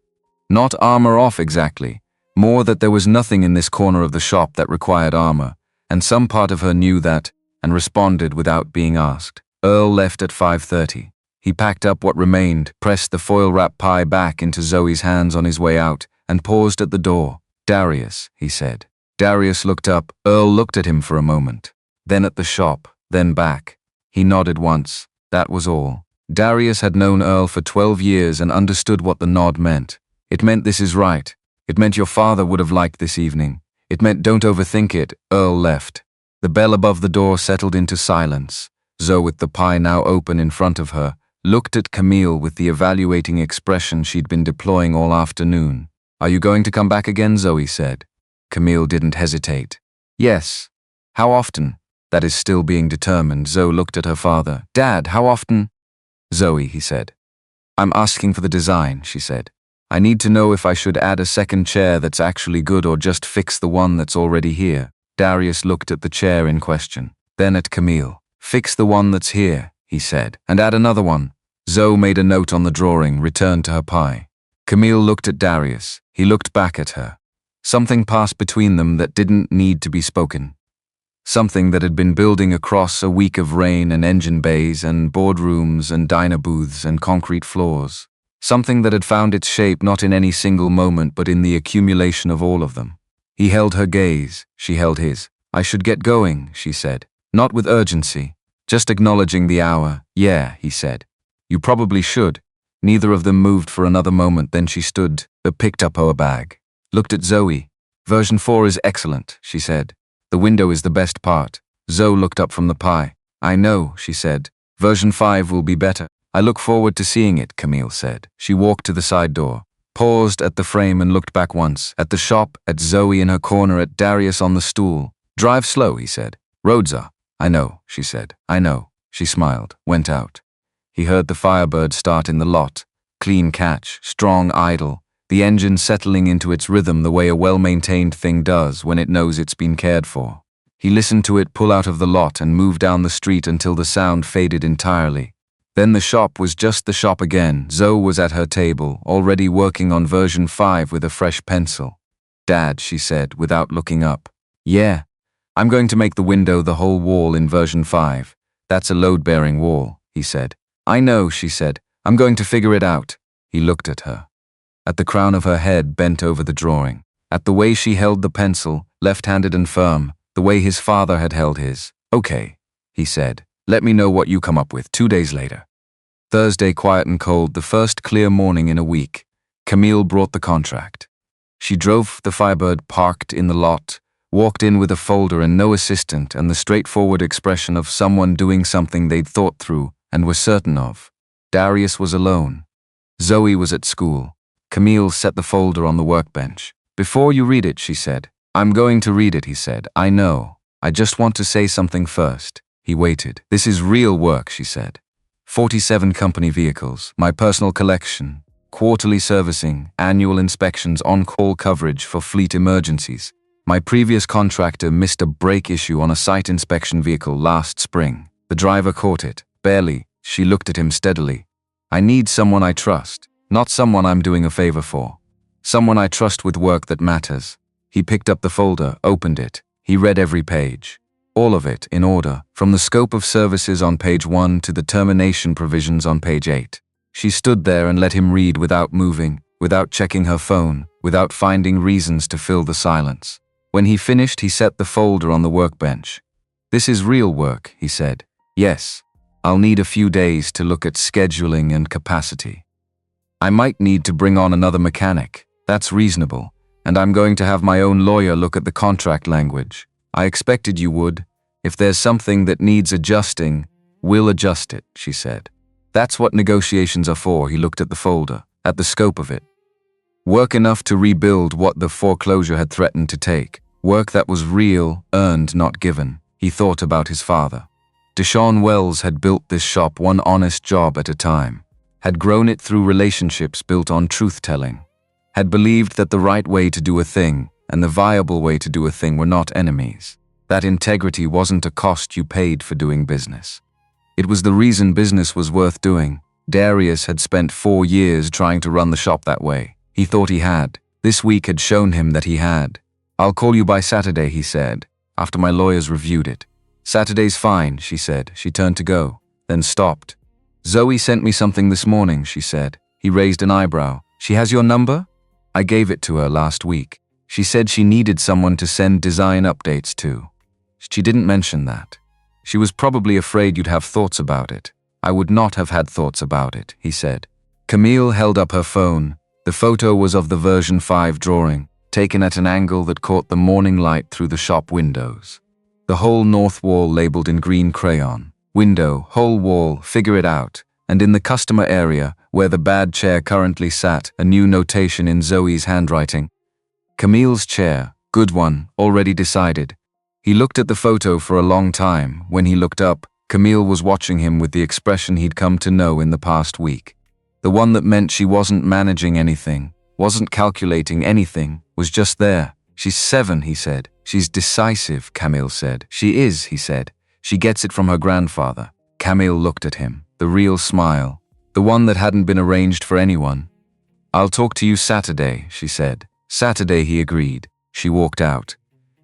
Not armor off exactly, more that there was nothing in this corner of the shop that required armor, and some part of her knew that, and responded without being asked. Earl left at 5:30. He packed up what remained, pressed the foil-wrap pie back into Zoe's hands on his way out, and paused at the door. Darius, he said. Darius looked up. Earl looked at him for a moment. Then at the shop, then back. He nodded once. That was all. Darius had known Earl for 12 years and understood what the nod meant. It meant this is right. It meant your father would have liked this evening. It meant don't overthink it. Earl left. The bell above the door settled into silence. Zoe, with the pie now open in front of her, looked at Camille with the evaluating expression she'd been deploying all afternoon. Are you going to come back again, Zoe said. Camille didn't hesitate. Yes. How often? That is still being determined. Zoe looked at her father. Dad, how often? Zoe, he said. I'm asking for the design, she said. I need to know if I should add a second chair that's actually good or just fix the one that's already here. Darius looked at the chair in question, then at Camille. Fix the one that's here, he said, and add another one. Zoe made a note on the drawing, returned to her pie. Camille looked at Darius. He looked back at her. Something passed between them that didn't need to be spoken. Something that had been building across a week of rain and engine bays and boardrooms and diner booths and concrete floors. Something that had found its shape not in any single moment but in the accumulation of all of them. He held her gaze. She held his. I should get going, she said. Not with urgency. Just acknowledging the hour. Yeah, he said. You probably should. Neither of them moved for another moment. Then she stood, picked up her bag. Looked at Zoe. Version 4 is excellent, she said. The window is the best part. Zoe looked up from the pie. I know, she said. Version 5 will be better. I look forward to seeing it, Camille said. She walked to the side door, paused at the frame and looked back once, at the shop, at Zoe in her corner, at Darius on the stool. Drive slow, he said. Roads are. I know, she said. I know. She smiled, went out. He heard the Firebird start in the lot. Clean catch, strong idle, the engine settling into its rhythm the way a well-maintained thing does when it knows it's been cared for. He listened to it pull out of the lot and move down the street until the sound faded entirely. Then the shop was just the shop again. Zoe was at her table, already working on version 5 with a fresh pencil. Dad, she said, without looking up. Yeah. I'm going to make the window the whole wall in version 5. That's a load-bearing wall, he said. I know, she said. I'm going to figure it out. He looked at her. At the crown of her head bent over the drawing. At the way she held the pencil, left-handed and firm, the way his father had held his. Okay, he said. Let me know what you come up with 2 days later. Thursday, quiet and cold, the first clear morning in a week. Camille brought the contract. She drove the Firebird, parked in the lot, walked in with a folder and no assistant and the straightforward expression of someone doing something they'd thought through and were certain of. Darius was alone. Zoe was at school. Camille set the folder on the workbench. Before you read it, she said. I'm going to read it, he said. I know. I just want to say something first. He waited. This is real work, she said. 47 company vehicles, my personal collection, quarterly servicing, annual inspections, on-call coverage for fleet emergencies. My previous contractor missed a brake issue on a site inspection vehicle last spring. The driver caught it. Barely. She looked at him steadily. I need someone I trust, not someone I'm doing a favor for. Someone I trust with work that matters. He picked up the folder, opened it. He read every page. All of it, in order, from the scope of services on page 1 to the termination provisions on page 8. She stood there and let him read without moving, without checking her phone, without finding reasons to fill the silence. When he finished, he set the folder on the workbench. This is real work, he said. Yes, I'll need a few days to look at scheduling and capacity. I might need to bring on another mechanic. That's reasonable. And I'm going to have my own lawyer look at the contract language. I expected you would. If there's something that needs adjusting, we'll adjust it, she said. That's what negotiations are for. He looked at the folder, at the scope of it. Work enough to rebuild what the foreclosure had threatened to take. Work that was real, earned, not given. He thought about his father. Deshaun Wells had built this shop one honest job at a time, had grown it through relationships built on truth-telling, had believed that the right way to do a thing and the viable way to do a thing were not enemies. That integrity wasn't a cost you paid for doing business. It was the reason business was worth doing. Darius had spent 4 years trying to run the shop that way. He thought he had. This week had shown him that he had. I'll call you by Saturday, he said, after my lawyers reviewed it. Saturday's fine, she said. She turned to go, then stopped. Zoe sent me something this morning, she said. He raised an eyebrow. She has your number? I gave it to her last week. She said she needed someone to send design updates to. She didn't mention that. She was probably afraid you'd have thoughts about it. I would not have had thoughts about it, he said. Camille held up her phone. The photo was of the version 5 drawing, taken at an angle that caught the morning light through the shop windows. The whole north wall labeled in green crayon. Window, whole wall, figure it out. And in the customer area, where the bad chair currently sat, a new notation in Zoe's handwriting. Camille's chair, good one, already decided. He looked at the photo for a long time. When he looked up, Camille was watching him with the expression he'd come to know in the past week. The one that meant she wasn't managing anything, wasn't calculating anything, was just there. She's 7, he said. She's decisive, Camille said. She is, he said. She gets it from her grandfather. Camille looked at him, the real smile, the one that hadn't been arranged for anyone. I'll talk to you Saturday, she said. Saturday, he agreed. She walked out.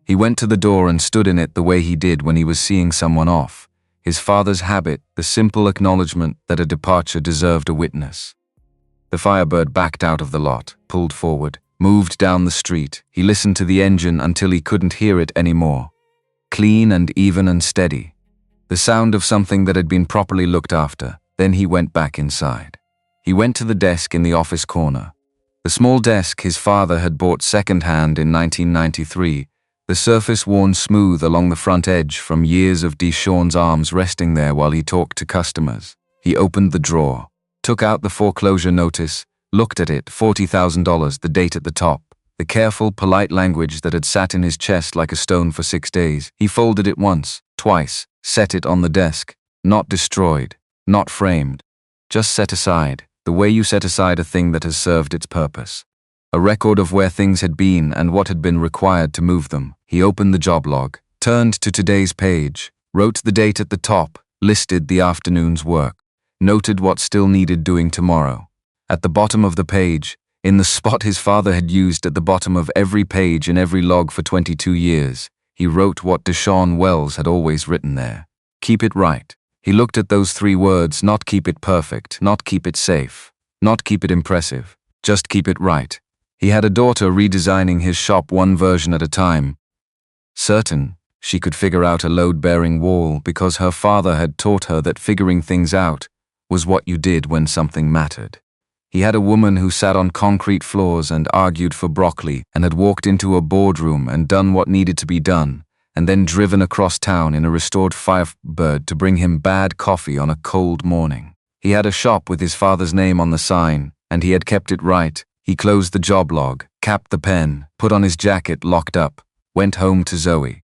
He went to the door and stood in it the way he did when he was seeing someone off. His father's habit, the simple acknowledgement that a departure deserved a witness. The Firebird backed out of the lot, pulled forward, moved down the street. He listened to the engine until he couldn't hear it anymore. Clean and even and steady. The sound of something that had been properly looked after. Then he went back inside. He went to the desk in the office corner. The small desk his father had bought second-hand in 1993, the surface worn smooth along the front edge from years of Deshaun's arms resting there while he talked to customers. He opened the drawer, took out the foreclosure notice, looked at it, $40,000, the date at the top, the careful, polite language that had sat in his chest like a stone for 6 days. He folded it once, twice, set it on the desk, not destroyed, not framed, just set aside, the way you set aside a thing that has served its purpose. A record of where things had been and what had been required to move them. He opened the job log, turned to today's page, wrote the date at the top, listed the afternoon's work, noted what still needed doing tomorrow. At the bottom of the page, in the spot his father had used at the bottom of every page in every log for 22 years, He wrote what Deshaun Wells had always written there. Keep it right. He looked at those 3 words, not keep it perfect, not keep it safe, not keep it impressive, just keep it right. He had a daughter redesigning his shop one version at a time. Certain, she could figure out a load-bearing wall because her father had taught her that figuring things out was what you did when something mattered. He had a woman who sat on concrete floors and argued for broccoli and had walked into a boardroom and done what needed to be done, and then driven across town in a restored Firebird to bring him bad coffee on a cold morning. He had a shop with his father's name on the sign, and he had kept it right. He closed the job log, capped the pen, put on his jacket, locked up, went home to Zoe.